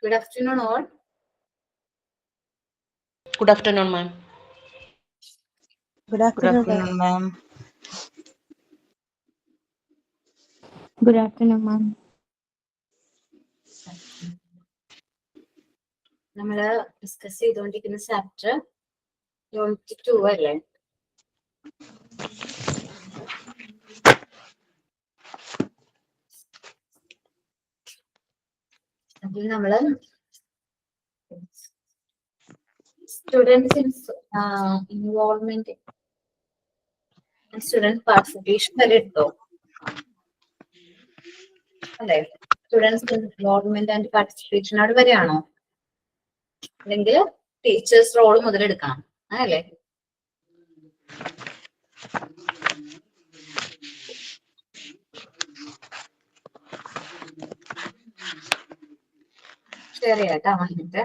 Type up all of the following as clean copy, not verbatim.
Good afternoon, all. Good afternoon, ma'am. Good afternoon, ma'am. Good afternoon, ma'am. നമ്മൾ discuss ചെയ്തുകൊണ്ടിരിക്കുന്ന chapter unit 2 അല്ലേ? അതിൽ നമ്മള് സ്റ്റുഡൻസ് ഇൻവോൾവ്മെന്റ് സ്റ്റുഡൻസ് പാർട്ടിസിപ്പേഷൻ വരെ എടുത്തോ അല്ലെ? സ്റ്റുഡൻസ് ഇൻവോൾവ്മെന്റ് ആൻഡ് പാർട്ടിസിപ്പേഷൻ അവിടെ വരെയാണോ? അല്ലെങ്കിൽ ടീച്ചേഴ്സ് റോൾ മുതലെടുക്കണം അതല്ലേ? ഷെയർ ചെയ്യാട്ടാ വന്നിട്ട്.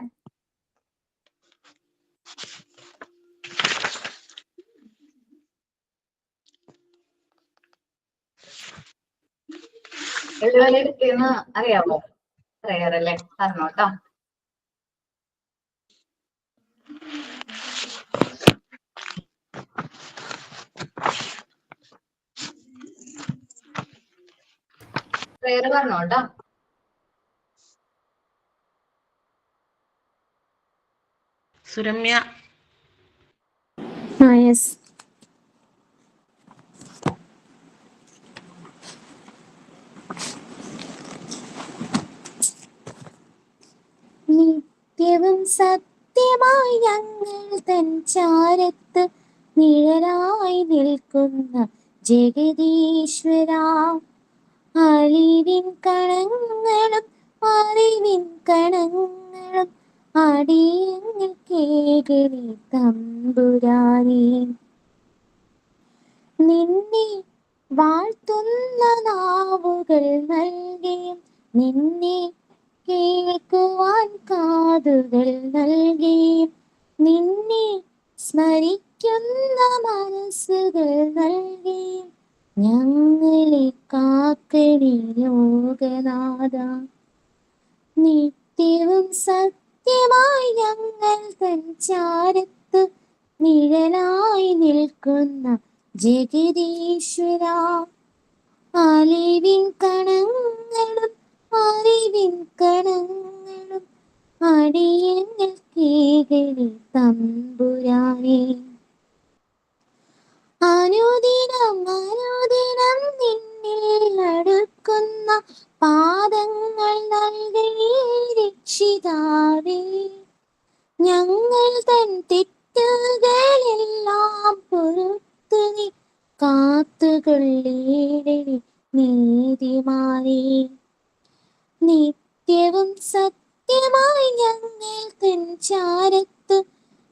എഴുതുവരെ എടുക്കുന്ന അറിയാമോ? അറിയാറല്ലേ? പറഞ്ഞോട്ടോ. പ്രേയർ പറഞ്ഞോട്ടോ. സുരമ്യ. Yes. നിത്യവും സത്യമായി ഞങ്ങൾ തൻ ചാരത്ത് നിഴലായി നിൽക്കുന്ന ജഗദീശ്വരാ, അലിവിൻ കണങ്ങളും അറിവിൻ കണങ്ങളും അടിയങ്ങൾ കേകലി തമ്പുരാനേ. നിന്നെ വാഴ്ത്തുന്ന നാവുകൾ നൽകിയും നിന്നെ കേൾക്കുവാൻ കാതുകൾ നൽകിയും നിന്നെ സ്മരിക്കുന്ന മനസ്സുകൾ നൽകിയും ഞങ്ങളെ കാക്കണി ലോകനാഥ. നിത്യവും സത്യമായി ഞങ്ങൾ തൻ ചാരത്ത് നിഴലായി നിൽക്കുന്ന ജഗദീശ്വരാ, അലിവിൻ കണങ്ങളും അറിവിൻ കണങ്ങളും അടിയങ്ങൾ കേകലി തമ്പുരാനേ. അനുദിനം അനുദിനം നിന്നിൽ അടുക്കുന്ന പാദങ്ങൾ നൽകണേ രക്ഷിതാവേ. ഞങ്ങൾ തൻ തെറ്റുകളെല്ലാം പൊറുത്തു നീ കാത്തുകൊള്ളേടണി നീതിമാനേ. നിത്യവും സത്യമായി ഞങ്ങൾ തൻ ചാരത്ത്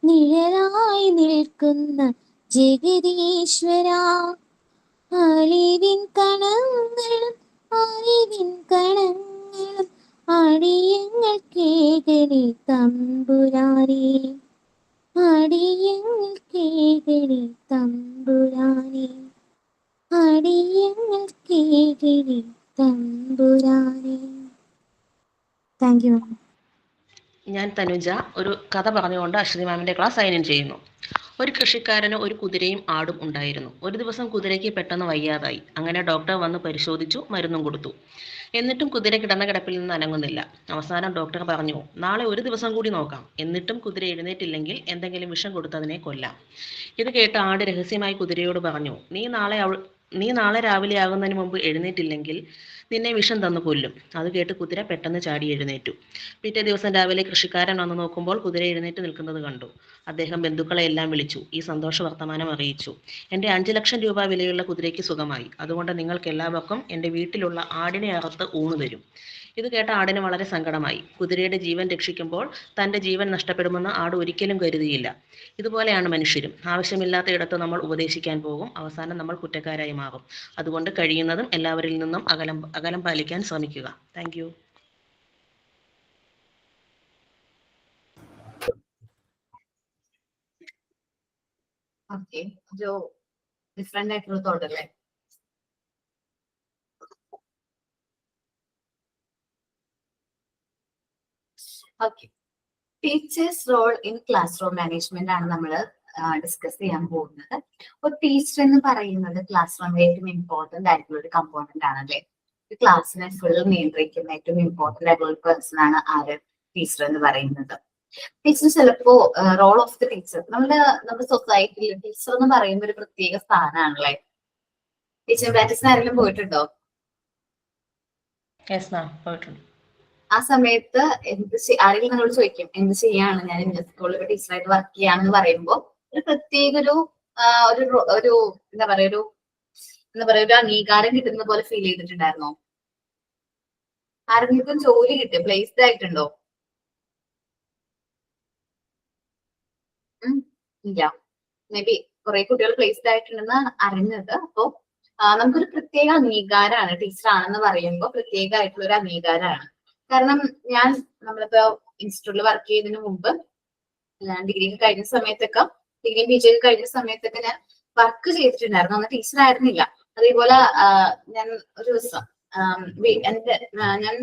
നിഴലായി നിൽക്കുന്ന ജഗദീശ്വരാ, അലിവിൻ കണങ്ങളും അറിവിൻ കണങ്ങളും അടിയങ്ങൾ കേകലി തമ്പുരാനേ. അടിയങ്ങൾ കേകലി തമ്പുരാനേ. അടിയങ്ങൾ കേകലി തമ്പുരാനേ. Thank you. ഞാൻ തനുജ. ഒരു കഥ പറഞ്ഞുകൊണ്ട് അശ്വതി മാമിൻ്റെ ക്ലാസ് സൈൻ ഇൻ ചെയ്യുന്നു. ഒരു കൃഷിക്കാരന് ഒരു കുതിരയും ആടും ഉണ്ടായിരുന്നു. ഒരു ദിവസം കുതിരയ്ക്ക് പെട്ടെന്ന് വയ്യാതായി. അങ്ങനെ ഡോക്ടർ വന്ന് പരിശോധിച്ചു, മരുന്നും കൊടുത്തു. എന്നിട്ടും കുതിര കിടന്ന കിടപ്പിൽ നിന്ന് അനങ്ങുന്നില്ല. അവസാനം ഡോക്ടർ പറഞ്ഞു, നാളെ ഒരു ദിവസം കൂടി നോക്കാം. എന്നിട്ടും കുതിര എഴുന്നേറ്റില്ലെങ്കിൽ എന്തെങ്കിലും വിഷം കൊടുത്ത് അതിനെ കൊല്ലാം. ഇത് കേട്ട് ആട് രഹസ്യമായി കുതിരയോട് പറഞ്ഞു, നീ നാളെ രാവിലെ ആകുന്നതിന് മുമ്പ് എഴുന്നേറ്റില്ലെങ്കിൽ നിന്നെ വിഷം തന്നു കൊല്ലും. അത് കേട്ട് കുതിര പെട്ടെന്ന് ചാടി എഴുന്നേറ്റു. പിറ്റേ ദിവസം രാവിലെ കൃഷിക്കാരൻ വന്നു നോക്കുമ്പോൾ കുതിര എഴുന്നേറ്റ് നിൽക്കുന്നത് കണ്ടു. അദ്ദേഹം ബന്ധുക്കളെ എല്ലാം വിളിച്ചു ഈ സന്തോഷ വർത്തമാനം അറിയിച്ചു. എൻ്റെ 5 ലക്ഷം രൂപ വിലയുള്ള കുതിരയ്ക്ക് സുഖമായി. അതുകൊണ്ട് നിങ്ങൾക്ക് എല്ലാവർക്കും എൻ്റെ വീട്ടിലുള്ള ആടിനെ അറുത്ത് ഊണ് തരും. ഇത് കേട്ട ആടിന് വളരെ സങ്കടമായി. കുതിരയുടെ ജീവൻ രക്ഷിക്കുമ്പോൾ തൻ്റെ ജീവൻ നഷ്ടപ്പെടുമെന്ന് ആട് ഒരിക്കലും കരുതിയില്ല. ഇതുപോലെയാണ് മനുഷ്യരും. ആവശ്യമില്ലാത്ത ഇടത്ത് നമ്മൾ ഉപദേശിക്കാൻ പോകും. അവസാനം നമ്മൾ കുറ്റക്കാരായി മാറും. അതുകൊണ്ട് കഴിയുന്നതും എല്ലാവരിൽ നിന്നും അകലം പാലിക്കാൻ ശ്രമിക്കുക. Thank you. ഓക്കെ, ജോ ഡിഫറെന്റ് ആയിട്ടുള്ള തോട്ടല്ലേ? Okay, teachers role in class room management ആണ് നമ്മൾ ഡിസ്കസ് ചെയ്യാൻ പോകുന്നത്. ഒരു ടീച്ചർ എന്ന് പറയുന്നത് ക്ലാസ് റൂമിൽ ഏറ്റവും ഇമ്പോർട്ടന്റ് ആയിട്ടുള്ള ഒരു കമ്പോണന്റ് ആണ് അല്ലെ. ക്ലാസ്സിനെ ഫുൾ നിയന്ത്രിക്കുന്ന ഏറ്റവും ഇമ്പോർട്ടന്റ് ആയിട്ടുള്ള ഒരു പേഴ്സൺ ആണ് ആര്, ടീച്ചർ എന്ന് പറയുന്നത്. ടീച്ചർ ചിലപ്പോ റോൾ ഓഫ് ദി ടീച്ചർ നമ്മുടെ സൊസൈറ്റിയിൽ ടീച്ചർ എന്ന് പറയുന്ന ഒരു പ്രത്യേക സ്ഥാനമാണല്ലേ. ടീച്ചർ പ്രാക്ടീസിന് ആരെങ്കിലും പോയിട്ടുണ്ടോ? യെസ് മാം, പോയിട്ടുണ്ട്. ആ സമയത്ത് ആരെങ്കിലും നിങ്ങളോട് ചോദിക്കും എന്ത് ചെയ്യാണ്, ഞാൻ ഇന്ന സ്കൂളിൽ ടീച്ചറായിട്ട് വർക്ക് ചെയ്യാന്ന് പറയുമ്പോൾ ഒരു പ്രത്യേക ഒരു എന്താ പറയാ ഒരു അംഗീകാരം കിട്ടുന്ന പോലെ ഫീൽ ചെയ്തിട്ടുണ്ടായിരുന്നോ? ആരെങ്കിലും ജോലി കിട്ടി, പ്ലേസ്ഡ് ആയിട്ടുണ്ടോ? ഇല്ല. മേ ബി കുറെ കുട്ടികൾ പ്ലേസ്ഡ് ആയിട്ടുണ്ടെന്ന് അറിഞ്ഞത്. അപ്പോ നമുക്കൊരു പ്രത്യേക അംഗീകാരമാണ് ടീച്ചർ ആണെന്ന് പറയുമ്പോൾ, പ്രത്യേകമായിട്ടുള്ള ഒരു അംഗീകാരമാണ്. കാരണം നമ്മളിപ്പോ ഇൻസ്റ്റിറ്റ്യൂട്ടിൽ വർക്ക് ചെയ്യുന്നതിന് മുമ്പ് ഞാൻ ഡിഗ്രി കഴിഞ്ഞ സമയത്തൊക്കെ, ഡിഗ്രി PG കഴിഞ്ഞ സമയത്തൊക്കെ ഞാൻ വർക്ക് ചെയ്തിട്ടുണ്ടായിരുന്നു. അന്ന് ടീച്ചർ ആയിരുന്നില്ല. അതേപോലെ ഞാൻ ഒരു ദിവസം ഞാൻ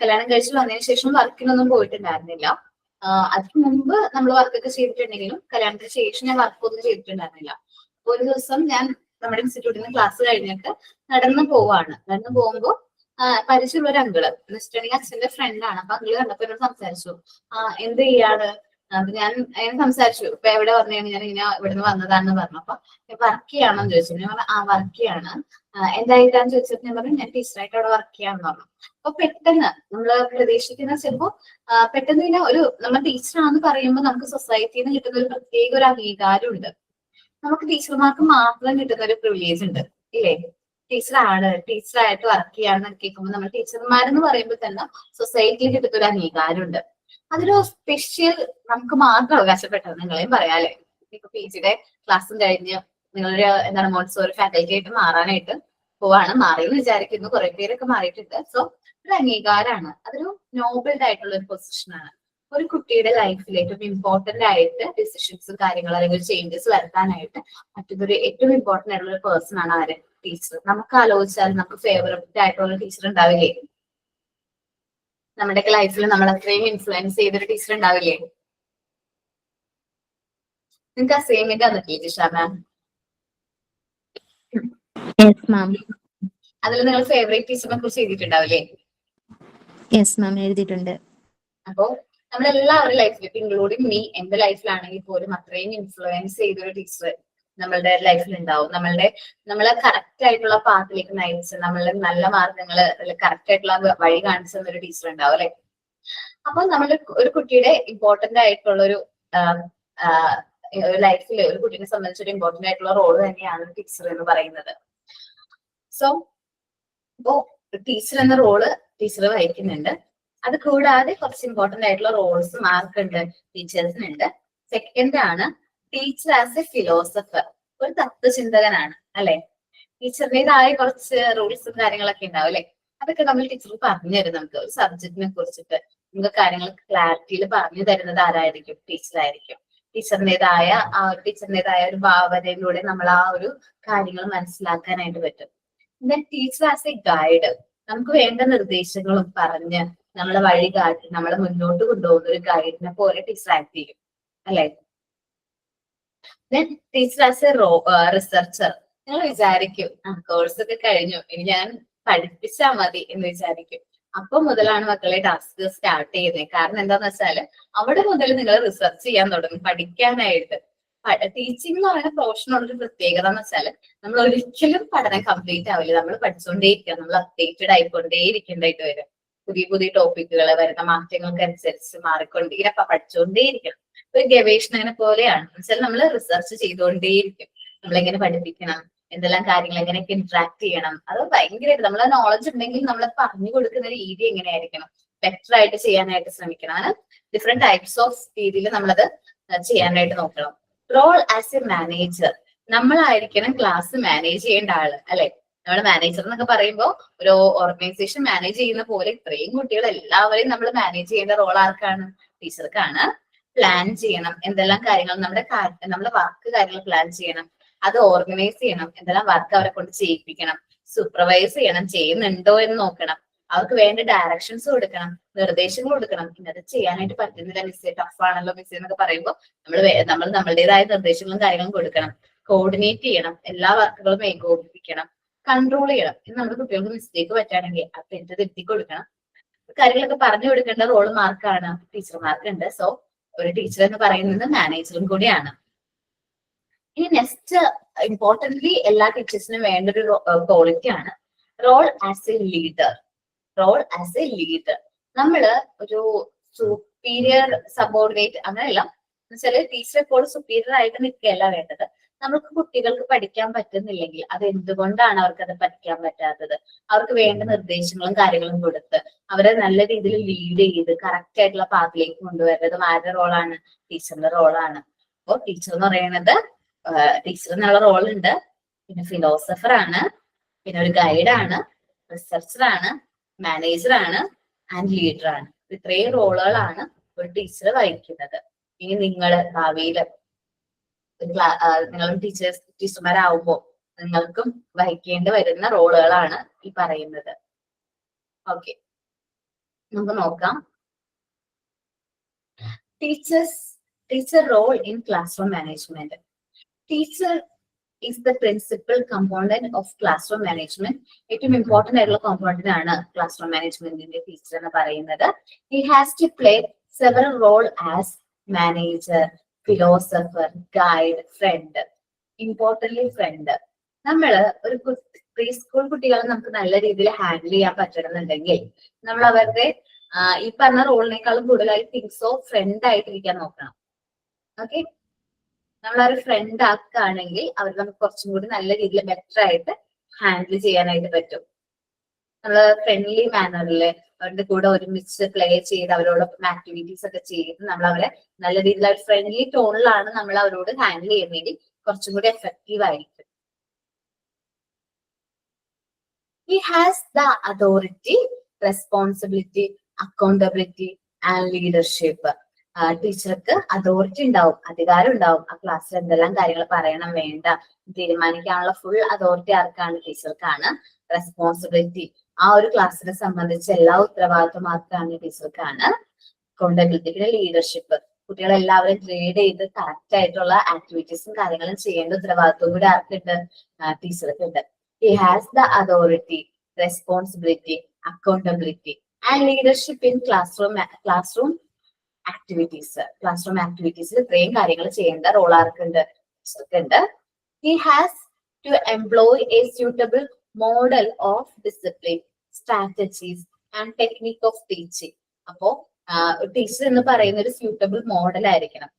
കല്യാണം കഴിച്ച് വന്നതിന് ശേഷം വർക്കിനൊന്നും പോയിട്ടുണ്ടായിരുന്നില്ല. അതിന് മുമ്പ് നമ്മൾ വർക്കൊക്കെ ചെയ്തിട്ടുണ്ടെങ്കിലും കല്യാണത്തിന് ശേഷം ഞാൻ വർക്കൊന്നും ചെയ്തിട്ടുണ്ടായിരുന്നില്ല. അപ്പൊ ഒരു ദിവസം ഞാൻ നമ്മുടെ ഇൻസ്റ്റിറ്റ്യൂട്ടിൽ നിന്ന് ക്ലാസ് കഴിഞ്ഞിട്ട് നടന്നു പോകുമ്പോൾ പരിചയമുള്ള ഒരു അങ്കിള് എന്ന് വെച്ചിട്ടുണ്ടെങ്കിൽ അച്ഛന്റെ ഫ്രണ്ടാണ്. അപ്പൊ അങ്കിള് കണ്ടപ്പോ എന്നോട് സംസാരിച്ചു, എന്ത് ചെയ്യാണ്? അപ്പൊ ഞാൻ സംസാരിച്ചു, ഇപ്പൊ എവിടെ വന്നതാണ്, ഞാൻ ഇങ്ങനെ ഇവിടുന്ന് വന്നതാണെന്ന് പറഞ്ഞു. അപ്പൊ വർക്ക് ചെയ്യാണെന്ന് ചോദിച്ചു. ഞാൻ പറഞ്ഞു വർക്ക് ചെയ്യാണ്. എന്തായിട്ടാന്ന് ചോദിച്ചപ്പോ ഞാൻ പറഞ്ഞു ഞാൻ ടീച്ചറായിട്ട് അവിടെ വർക്ക് ചെയ്യാന്ന് പറഞ്ഞു. അപ്പൊ പെട്ടെന്ന് നമ്മള് പ്രതീക്ഷിക്കുന്ന ചിലപ്പോ പെട്ടെന്ന് പിന്നെ നമ്മൾ ടീച്ചറാന്ന് പറയുമ്പോൾ നമുക്ക് സൊസൈറ്റിയിൽ നിന്ന് കിട്ടുന്ന ഒരു പ്രത്യേക ഒരു അംഗീകാരം ഉണ്ട്. നമുക്ക് ടീച്ചർമാർക്ക് മാത്രം കിട്ടുന്ന ഒരു പ്രിവിലേജ് ഉണ്ട് ഇല്ലേ? ടീച്ചറായിട്ട് വർക്ക് ചെയ്യാന്ന് കേൾക്കുമ്പോൾ നമ്മൾ ടീച്ചർമാരെന്ന് പറയുമ്പോൾ തന്നെ സൊസൈറ്റിയിൽ കിട്ടുന്ന ഒരു അംഗീകാരമുണ്ട്. അതൊരു സ്പെഷ്യൽ നമുക്ക് മാത്രം അവകാശപ്പെട്ടത് നിങ്ങളെയും പറയാല്ലേ. ഇപ്പൊ PGയുടെ ക്ലാസ്സും കഴിഞ്ഞ് നിങ്ങളൊരു മോണ്ടിസോറി ഫാക്കൽറ്റി ആയിട്ട് മാറാനായിട്ട് മാറിയെന്ന് വിചാരിക്കുന്നു. കുറെ പേരൊക്കെ മാറിയിട്ടുണ്ട്. സോ ഒരു അംഗീകാരമാണ്, അതൊരു നോബിൾഡ് ആയിട്ടുള്ള ഒരു പൊസിഷനാണ്. ഒരു കുട്ടിയുടെ ലൈഫിൽ ഏറ്റവും ഇമ്പോർട്ടന്റ് ആയിട്ട് ഡിസിഷൻസും കാര്യങ്ങളും അല്ലെങ്കിൽ ചേഞ്ചസ് വരുത്താനായിട്ട് മറ്റൊരു ഏറ്റവും ഇമ്പോർട്ടന്റ് ആയിട്ടുള്ള ഒരു പേഴ്സൺ ആണ് ആര്, ടീച്ചർ. നമുക്ക് ആലോചിച്ചാൽ നമുക്ക് ഫേവറബിൾ ആയിട്ടുള്ള ടീച്ചർ ഉണ്ടാവില്ലേ? നമ്മുടെയൊക്കെ ലൈഫിൽ നമ്മൾ അത്രയും ഇൻഫ്ലുവൻസ് ചെയ്തൊരു ടീച്ചർ ഉണ്ടാവില്ലേ? നിങ്ങൾക്ക് അസൈൻമെന്റ് തന്നിട്ടില്ലേ ജിഷ മാം? അതിൽ നിങ്ങൾ ഫേവറേറ്റ് ടീച്ചറിനെ കുറിച്ച് എഴുതിയിട്ടുണ്ടാവില്ലേ? യെസ് മാം, എഴുതിയിട്ടുണ്ട്. അപ്പോ നമ്മളെല്ലാവരുടെ ലൈഫിൽ ഇൻക്ലൂഡിങ് മീ, എന്റെ ലൈഫിലാണെങ്കിൽ പോലും അത്രയും ഇൻഫ്ലുവൻസ് ചെയ്തൊരു ടീച്ചർ നമ്മളുടെ ലൈഫിൽ ഉണ്ടാവും. നമ്മളെ കറക്റ്റ് ആയിട്ടുള്ള പാത്തിലേക്ക് നയിച്ച് നമ്മളുടെ നല്ല മാർഗങ്ങള് കറക്റ്റ് ആയിട്ടുള്ള വഴി കാണിച്ചു തന്നൊരു ടീച്ചർ ഉണ്ടാവും അല്ലെ. അപ്പൊ നമ്മുടെ ഒരു കുട്ടിയുടെ ഇമ്പോർട്ടന്റ് ആയിട്ടുള്ള ഒരു ലൈഫിൽ ഒരു കുട്ടീനെ സംബന്ധിച്ചൊരു ഇമ്പോർട്ടന്റ് ആയിട്ടുള്ള റോള് തന്നെയാണ് ടീച്ചർ എന്ന് പറയുന്നത്. സോ ഇപ്പോ ടീച്ചർ എന്ന റോള് ടീച്ചർ വഹിക്കുന്നുണ്ട്. അത് കൂടാതെ കുറച്ച് ഇമ്പോർട്ടന്റ് ആയിട്ടുള്ള റോൾസും ആർക്കുണ്ട്, ടീച്ചേഴ്സിനുണ്ട്. സെക്കൻഡ് ആണ് ടീച്ചർ ആസ് എ ഫിലോസഫർ, ഒരു തത്വചിന്തകനാണ് അല്ലെ. ടീച്ചറിൻ്റെതായ കുറച്ച് റൂൾസും കാര്യങ്ങളൊക്കെ ഉണ്ടാവും അല്ലെ. അതൊക്കെ നമ്മൾ ടീച്ചർ പറഞ്ഞു തരും. നമുക്ക് ഒരു സബ്ജക്റ്റിനെ കുറിച്ചിട്ട് നമുക്ക് കാര്യങ്ങൾ ക്ലാരിറ്റിയിൽ പറഞ്ഞു തരുന്നത് ആരായിരിക്കും? ടീച്ചറായിരിക്കും. ടീച്ചറിൻ്റെതായ ഒരു ഭാവനയിലൂടെ നമ്മൾ ആ ഒരു കാര്യങ്ങൾ മനസ്സിലാക്കാനായിട്ട് പറ്റും. Then teacher as a guide, നമുക്ക് വേണ്ട നിർദ്ദേശങ്ങളും പറഞ്ഞ് നമ്മളെ വഴി കാട്ടി നമ്മളെ മുന്നോട്ട് കൊണ്ടുപോകുന്ന ഒരു ഗൈഡിനെ പോലെ ടീച്ചർ ആക്ട് ചെയ്യും അല്ലെ. Then teacher as a researcher, നിങ്ങൾ വിചാരിക്കും കോഴ്സ് ഒക്കെ കഴിഞ്ഞു ഇനി ഞാൻ പഠിപ്പിച്ചാൽ മതി എന്ന് വിചാരിക്കും. അപ്പൊ മുതലാണ് മക്കളെ ടാസ്ക് സ്റ്റാർട്ട് ചെയ്യുന്നത്. കാരണം എന്താന്ന് വെച്ചാല് അവിടെ മുതൽ നിങ്ങൾ റിസർച്ച് ചെയ്യാൻ തുടങ്ങും, പഠിക്കാനായിട്ട്. ടീച്ചിങ് എന്ന് പറയുന്ന പ്രൊഫഷനുള്ള പ്രത്യേകത എന്ന് വെച്ചാല് നമ്മൾ ഒരിക്കലും പഠനം കംപ്ലീറ്റ് ആവില്ല. നമ്മൾ പഠിച്ചുകൊണ്ടേയിരിക്കുക, നമ്മൾ അപ്ഡേറ്റഡ് ആയിക്കൊണ്ടേയിരിക്കേണ്ടതായിട്ട് വരും. പുതിയ ടോപ്പിക്കുകൾ വരുന്ന മാറ്റങ്ങൾക്ക് അനുസരിച്ച് ഇങ്ങനെ പഠിച്ചുകൊണ്ടേയിരിക്കണം. ഒരു ഗവേഷണനെ പോലെയാണ് വെച്ചാൽ നമ്മൾ റിസർച്ച് ചെയ്തുകൊണ്ടേയിരിക്കും. നമ്മളെങ്ങനെ പഠിപ്പിക്കണം, എന്തെല്ലാം കാര്യങ്ങൾ എങ്ങനെയൊക്കെ ഇന്ററാക്ട് ചെയ്യണം, അത് ഭയങ്കരമായിട്ട് നമ്മളെ നോളജ് ഉണ്ടെങ്കിൽ നമ്മൾ പറഞ്ഞു കൊടുക്കുന്ന രീതി എങ്ങനെയായിരിക്കണം, ബെറ്റർ ആയിട്ട് ചെയ്യാനായിട്ട് ശ്രമിക്കണം. അങ്ങനെ ഡിഫറെന്റ് ടൈപ്സ് ഓഫ് രീതിയിൽ നമ്മളത് ചെയ്യാനായിട്ട് നോക്കണം. റോൾ ആസ് എ മാനേജർ, നമ്മളായിരിക്കണം ക്ലാസ് മാനേജ് ചെയ്യേണ്ട ആള് അല്ലെ. നമ്മൾ മാനേജർ എന്നൊക്കെ പറയുമ്പോൾ ഒരു ഓർഗനൈസേഷൻ മാനേജ് ചെയ്യുന്ന പോലെ ഇത്രയും കുട്ടികൾ എല്ലാവരെയും നമ്മൾ മാനേജ് ചെയ്യേണ്ട റോൾ ആർക്കാണ്? ടീച്ചർക്കാണ്. പ്ലാൻ ചെയ്യണം, എന്തെല്ലാം കാര്യങ്ങൾ നമ്മുടെ വർക്ക് കാര്യങ്ങൾ പ്ലാൻ ചെയ്യണം, അത് ഓർഗനൈസ് ചെയ്യണം, എന്തെല്ലാം വർക്ക് അവരെ കൊണ്ട് ചെയ്യിപ്പിക്കണം, സൂപ്പർവൈസ് ചെയ്യണം, ചെയ്യുന്നുണ്ടോ എന്ന് നോക്കണം. അവർക്ക് വേണ്ട ഡയറക്ഷൻസ് കൊടുക്കണം, നിർദ്ദേശങ്ങൾ കൊടുക്കണം. ഇന്നത് ചെയ്യാനായിട്ട് പറ്റുന്നില്ല മിസ്സേ, ടഫ് ആണല്ലോ മിസ്സേ എന്നൊക്കെ പറയുമ്പോൾ നമ്മൾ നമ്മളുടേതായ നിർദ്ദേശങ്ങളും കാര്യങ്ങളും കൊടുക്കണം. കോർഡിനേറ്റ് ചെയ്യണം, എല്ലാ വർക്കുകളും ഏകോപിപ്പിക്കണം, കൺട്രോൾ ചെയ്യണം. ഇത് നമ്മുടെ കുട്ടികൾക്ക് മിസ്റ്റേക്ക് പറ്റുകയാണെങ്കിൽ അത് തിരുത്തി കൊടുക്കണം. കാര്യങ്ങളൊക്കെ പറഞ്ഞു കൊടുക്കേണ്ട റോള് മാർക്കാണ് ടീച്ചർമാർക്കുണ്ട്. സോ ഒരു ടീച്ചർ എന്ന് പറയുന്നത് മാനേജറും കൂടിയാണ്. ഇനി നെക്സ്റ്റ് ഇമ്പോർട്ടന്റ്ലി എല്ലാ ടീച്ചേഴ്സിനും വേണ്ട ഒരു ക്വാളിറ്റി ആണ് role as a leader. Role as a leader നമ്മള് ഒരു സുപ്പീരിയർ സബോർഡിനേറ്റ് അങ്ങനെയല്ല, എന്നുവെച്ചാല് ടീച്ചർ എപ്പോഴും സുപ്പീരിയർ ആയിട്ട് നിൽക്കുകയല്ല വേണ്ടത്. നമുക്ക് കുട്ടികൾക്ക് പഠിക്കാൻ പറ്റുന്നില്ലെങ്കിൽ അത് എന്തുകൊണ്ടാണ് അവർക്ക് അത് പഠിക്കാൻ പറ്റാത്തത്, അവർക്ക് വേണ്ട നിർദ്ദേശങ്ങളും കാര്യങ്ങളും കൊടുത്ത് അവരെ നല്ല രീതിയിൽ ലീഡ് ചെയ്ത് കറക്റ്റ് ആയിട്ടുള്ള പാത്തിലേക്ക് കൊണ്ടുവരുന്നത് ആരുടെ റോളാണ്? ടീച്ചറിന്റെ റോളാണ്. അപ്പോൾ ടീച്ചർ എന്ന് പറയുന്നത് ടീച്ചർ എന്നുള്ള റോളുണ്ട്, പിന്നെ ഫിലോസഫർ ആണ്, പിന്നെ ഒരു ഗൈഡാണ്, റിസർച്ചർ ആണ്, മാനേജർ ആണ് ആൻഡ് ലീഡർ ആണ്. ഇത്രയും റോളുകളാണ് ഒരു ടീച്ചർ വഹിക്കുന്നത്. ഇനി നിങ്ങൾ ഭാവിയിൽ നിങ്ങളും ടീച്ചർമാരാകുമ്പോൾ നിങ്ങൾക്കും വഹിക്കേണ്ടി വരുന്ന റോളുകളാണ് ഈ പറയുന്നത്. ഓക്കെ, നമുക്ക് നോക്കാം. Teacher role in class room management. Teacher is the principal component of class room management. ഏറ്റവും ഇമ്പോർട്ടന്റ് ആയിട്ടുള്ള കോമ്പോണന്റ് ആണ് ക്ലാസ് റൂം മാനേജ്മെന്റിന്റെ ടീച്ചർ എന്ന് പറയുന്നത്. He has to play several role as manager, philosopher, guide, friend. Importantly friend. നമ്മള് ഒരു pre school കുട്ടികളെ നമുക്ക് നല്ല രീതിയിൽ ഹാൻഡിൽ ചെയ്യാൻ പറ്റണമെന്നുണ്ടെങ്കിൽ നമ്മൾ അവരുടെ ഈ പറഞ്ഞ റോളിനേക്കാളും കൂടുതലായി തിങ്സ് ഓഫ് ഫ്രണ്ട് ആയിട്ടിരിക്കാൻ നോക്കണം. ഓക്കെ, നമ്മൾ ഒരു ഫ്രണ്ട് ആക്കുകയാണെങ്കിൽ അവർ നമുക്ക് കുറച്ചും കൂടി നല്ല രീതിയിൽ ബെറ്റർ ആയിട്ട് ഹാൻഡിൽ ചെയ്യാനായിട്ട് പറ്റും. നമ്മള് ഫ്രണ്ട്ലി മാനറിൽ അവരുടെ കൂടെ ഒരുമിച്ച് പ്ലേ ചെയ്ത് അവരോടൊപ്പം ആക്ടിവിറ്റീസ് ഒക്കെ ചെയ്ത് നമ്മൾ അവരെ നല്ല രീതിയിൽ ഒരു ഫ്രണ്ട്ലി ടോണിലാണ് നമ്മൾ അവരോട് ഹാൻഡിൽ ചെയ്യുന്നതെങ്കിൽ കുറച്ചും കൂടി എഫക്റ്റീവ് ആയിരിക്കും. He has the authority, responsibility, accountability and leadership. ടീച്ചർക്ക് അതോറിറ്റി ഉണ്ടാവും, അധികാരം ഉണ്ടാവും. ആ ക്ലാസ്സിൽ എന്തെല്ലാം കാര്യങ്ങൾ പറയണം വേണ്ട തീരുമാനിക്കാനുള്ള ഫുൾ അതോറിറ്റി ആർക്കാണ്? ടീച്ചർക്കാണ്. റെസ്പോൺസിബിലിറ്റി, ആ ഒരു ക്ലാസ്സിനെ സംബന്ധിച്ച് എല്ലാ ഉത്തരവാദിത്വം ആർക്കാണ്? ടീച്ചർക്കാണ്. അക്കൗണ്ടബിലിറ്റി, പിന്നെ ലീഡർഷിപ്പ്, കുട്ടികളെല്ലാവരും ഗ്രേഡ് ചെയ്ത് കറക്റ്റ് ആയിട്ടുള്ള ആക്ടിവിറ്റീസും കാര്യങ്ങളും ചെയ്യേണ്ട ഉത്തരവാദിത്വം കൂടി ആർക്കുണ്ട്? ടീച്ചർക്കുണ്ട്. He has the authority, responsibility, accountability and leadership in classroom activities. Classroom activities ഇത്രയും കാര്യങ്ങൾ ചെയ്യേണ്ട role ആർക്കുണ്ട്? He has to employ a suitable model of discipline, strategies and technique of teaching. അപ്പോ ടീച്ചർ എന്ന് പറയുന്ന ഒരു സ്യൂട്ടബിൾ മോഡൽ ആയിരിക്കണം.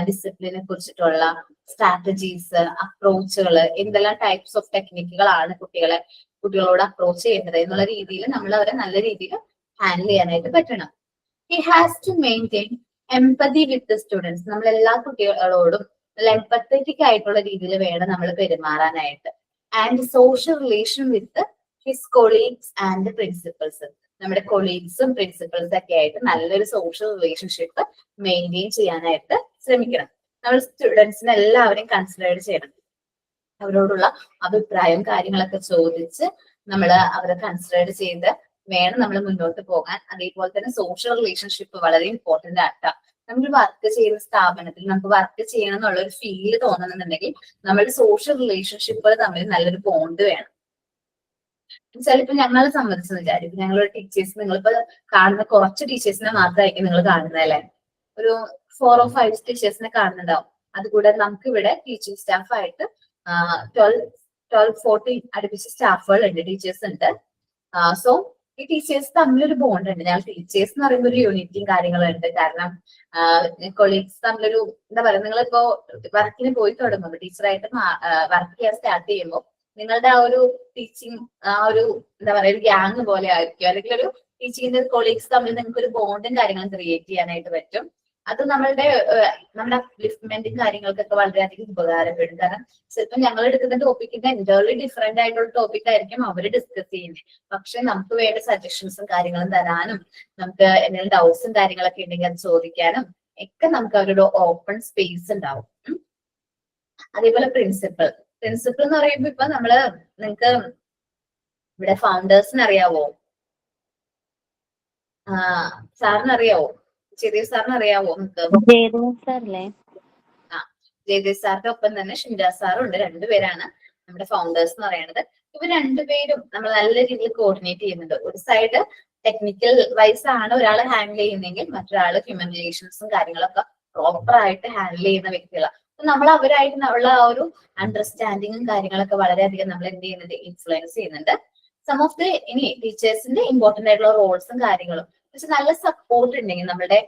ഡിസിപ്ലിനെ കുറിച്ചിട്ടുള്ള strategies, അപ്രോച്ചുകൾ, എന്തെല്ലാം ടൈപ്സ് ഓഫ് ടെക്നിക്കുകളാണ് കുട്ടികളോട് അപ്രോച്ച് ചെയ്യേണ്ടത് എന്നുള്ള രീതിയിൽ നമ്മൾ അവരെ നല്ല രീതിയിൽ ഹാൻഡിൽ ചെയ്യാനായിട്ട് പറ്റണം. He has to maintain empathy with the students. നമ്മൾ എല്ലാ കുട്ടികളോടും നല്ല എംപത്തറ്റിക് ആയിട്ടുള്ള രീതിയിൽ വേണം നമ്മൾ പെരുമാറാനായിട്ട്. And social relation with his colleagues and principals. നമ്മുടെ കൊളീഗ്സും പ്രിൻസിപ്പൽസും ഒക്കെ ആയിട്ട് നല്ലൊരു സോഷ്യൽ റിലേഷൻഷിപ്പ് മെയിൻറ്റെയിൻ ചെയ്യാനായിട്ട് ശ്രമിക്കണം. നമ്മൾ സ്റ്റുഡൻസിനെ എല്ലാവരെയും കൺസിഡർ ചെയ്യണം. അവരോടുള്ള അഭിപ്രായം കാര്യങ്ങളൊക്കെ ചോദിച്ച് നമ്മൾ അവരെ കൺസിഡർ ചെയ്ത് വേണം നമ്മൾ മുന്നോട്ട് പോകാൻ. അതേപോലെ തന്നെ സോഷ്യൽ റിലേഷൻഷിപ്പ് വളരെ ഇമ്പോർട്ടന്റ് ആട്ടാ. നമ്മൾ വർക്ക് ചെയ്യുന്ന സ്ഥാപനത്തിൽ നമുക്ക് വർക്ക് ചെയ്യണം എന്നുള്ള ഒരു ഫീല് തോന്നണമെന്നുണ്ടെങ്കിൽ നമ്മുടെ സോഷ്യൽ റിലേഷൻഷിപ്പുകൾ തമ്മിൽ നല്ലൊരു ബോണ്ട് വേണം. ചിലപ്പോ ഞങ്ങളെ സംബന്ധിച്ച് വിചാരിക്കും, ഞങ്ങളൊരു ടീച്ചേഴ്സ്, നിങ്ങളിപ്പോ കാണുന്ന കുറച്ച് ടീച്ചേഴ്സിനെ മാത്രമായിരിക്കും നിങ്ങൾ കാണുന്നതല്ലേ, ഒരു 4 or 5 ടീച്ചേഴ്സിനെ കാണുന്നുണ്ടാവും. അതുകൂടാതെ നമുക്ക് ഇവിടെ ടീച്ചിങ് സ്റ്റാഫ് ആയിട്ട് 12-14 അടുപ്പിച്ച സ്റ്റാഫുകൾ ഉണ്ട്, ടീച്ചേഴ്സ് ഉണ്ട്. സോ ഈ ടീച്ചേഴ്സ് തമ്മിലൊരു ബോണ്ട് ഉണ്ട്. ഞങ്ങൾ ടീച്ചേഴ്സ് എന്ന് പറയുമ്പോൾ ഒരു യൂണിറ്റിയും കാര്യങ്ങളുണ്ട്. കാരണം കൊളീഗ്സ് തമ്മിലൊരു എന്താ പറയുക, നിങ്ങളിപ്പോ വർക്കിന് പോയി തുടങ്ങുമ്പോൾ ടീച്ചറായിട്ട് വർക്ക് ചെയ്യാൻ സ്റ്റാർട്ട് ചെയ്യുമ്പോൾ നിങ്ങളുടെ ആ ഒരു ടീച്ചിങ് ആ ഒരു എന്താ പറയുക ഒരു ഗ്യാങ് പോലെ ആയിരിക്കും, അല്ലെങ്കിൽ ഒരു ടീച്ചിങ്ങിന്റെ കൊളീഗ്സ് തമ്മിൽ നിങ്ങൾക്ക് ഒരു ബോണ്ടും കാര്യങ്ങളും ക്രിയേറ്റ് ചെയ്യാനായിട്ട് പറ്റും. അത് നമ്മുടെ അപ്ലിഫ്റ്റ്മെന്റും കാര്യങ്ങൾക്കൊക്കെ വളരെയധികം ഉപകാരപ്പെടും. കാരണം ചിലപ്പോൾ ഞങ്ങൾ എടുക്കുന്ന ടോപ്പിക്കിന്റെ എൻറ്റയർലി ഡിഫറെന്റ് ആയിട്ടുള്ള ടോപ്പിക് ആയിരിക്കും അവർ ഡിസ്കസ് ചെയ്യുന്നത്. പക്ഷെ നമുക്ക് വേണ്ട സജഷൻസും കാര്യങ്ങളും തരാനും നമുക്ക് എന്തെങ്കിലും ഡൗട്ട്സും കാര്യങ്ങളൊക്കെ ഉണ്ടെങ്കിൽ അത് ചോദിക്കാനും ഒക്കെ നമുക്ക് അവരുടെ ഓപ്പൺ സ്പേസ് ഉണ്ടാവും. അതേപോലെ പ്രിൻസിപ്പൽ എന്ന് പറയുമ്പോൾ ഇപ്പൊ നിങ്ങൾക്ക് ഇവിടെ ഫൗണ്ടേഴ്സിന് അറിയാവോ? സാറിന് അറിയാവോ? ജയദേവ് സാറിന് അറിയാവോ? നമുക്ക് സാറല്ലേ? ജയദേവ് സാറിന്റെ ഒപ്പം തന്നെ ഷിൻജാ സാറും ഉണ്ട്. രണ്ടുപേരാണ് നമ്മുടെ ഫൗണ്ടേഴ്സ് എന്ന് പറയുന്നത്. ഇവർ രണ്ടുപേരും നമ്മൾ നല്ല രീതിയിൽ കോർഡിനേറ്റ് ചെയ്യുന്നുണ്ട്. ഒരു സൈഡ് ടെക്നിക്കൽ വൈസ് ആണ് ഒരാൾ ഹാൻഡിൽ ചെയ്യുന്നെങ്കിൽ മറ്റൊരാൾ ഹ്യൂമൻ റിലേഷൻസും കാര്യങ്ങളൊക്കെ പ്രോപ്പർ ആയിട്ട് ഹാൻഡിൽ ചെയ്യുന്ന വ്യക്തികളാണ്. അപ്പൊ നമ്മൾ അവരായിട്ട് ഉള്ള ആ ഒരു അണ്ടർസ്റ്റാൻഡിങ്ങും കാര്യങ്ങളൊക്കെ വളരെയധികം നമ്മൾ എന്ത് ചെയ്യുന്നുണ്ട്, ഇൻഫ്ലുവൻസ് ചെയ്യുന്നുണ്ട്. സം ഓഫ് ദി ഇനി ടീച്ചേഴ്സിന്റെ ഇമ്പോർട്ടന്റ് ആയിട്ടുള്ള റോൾസും കാര്യങ്ങളും പക്ഷെ നല്ല സപ്പോർട്ട് ഉണ്ടെങ്കിൽ നമ്മുടെ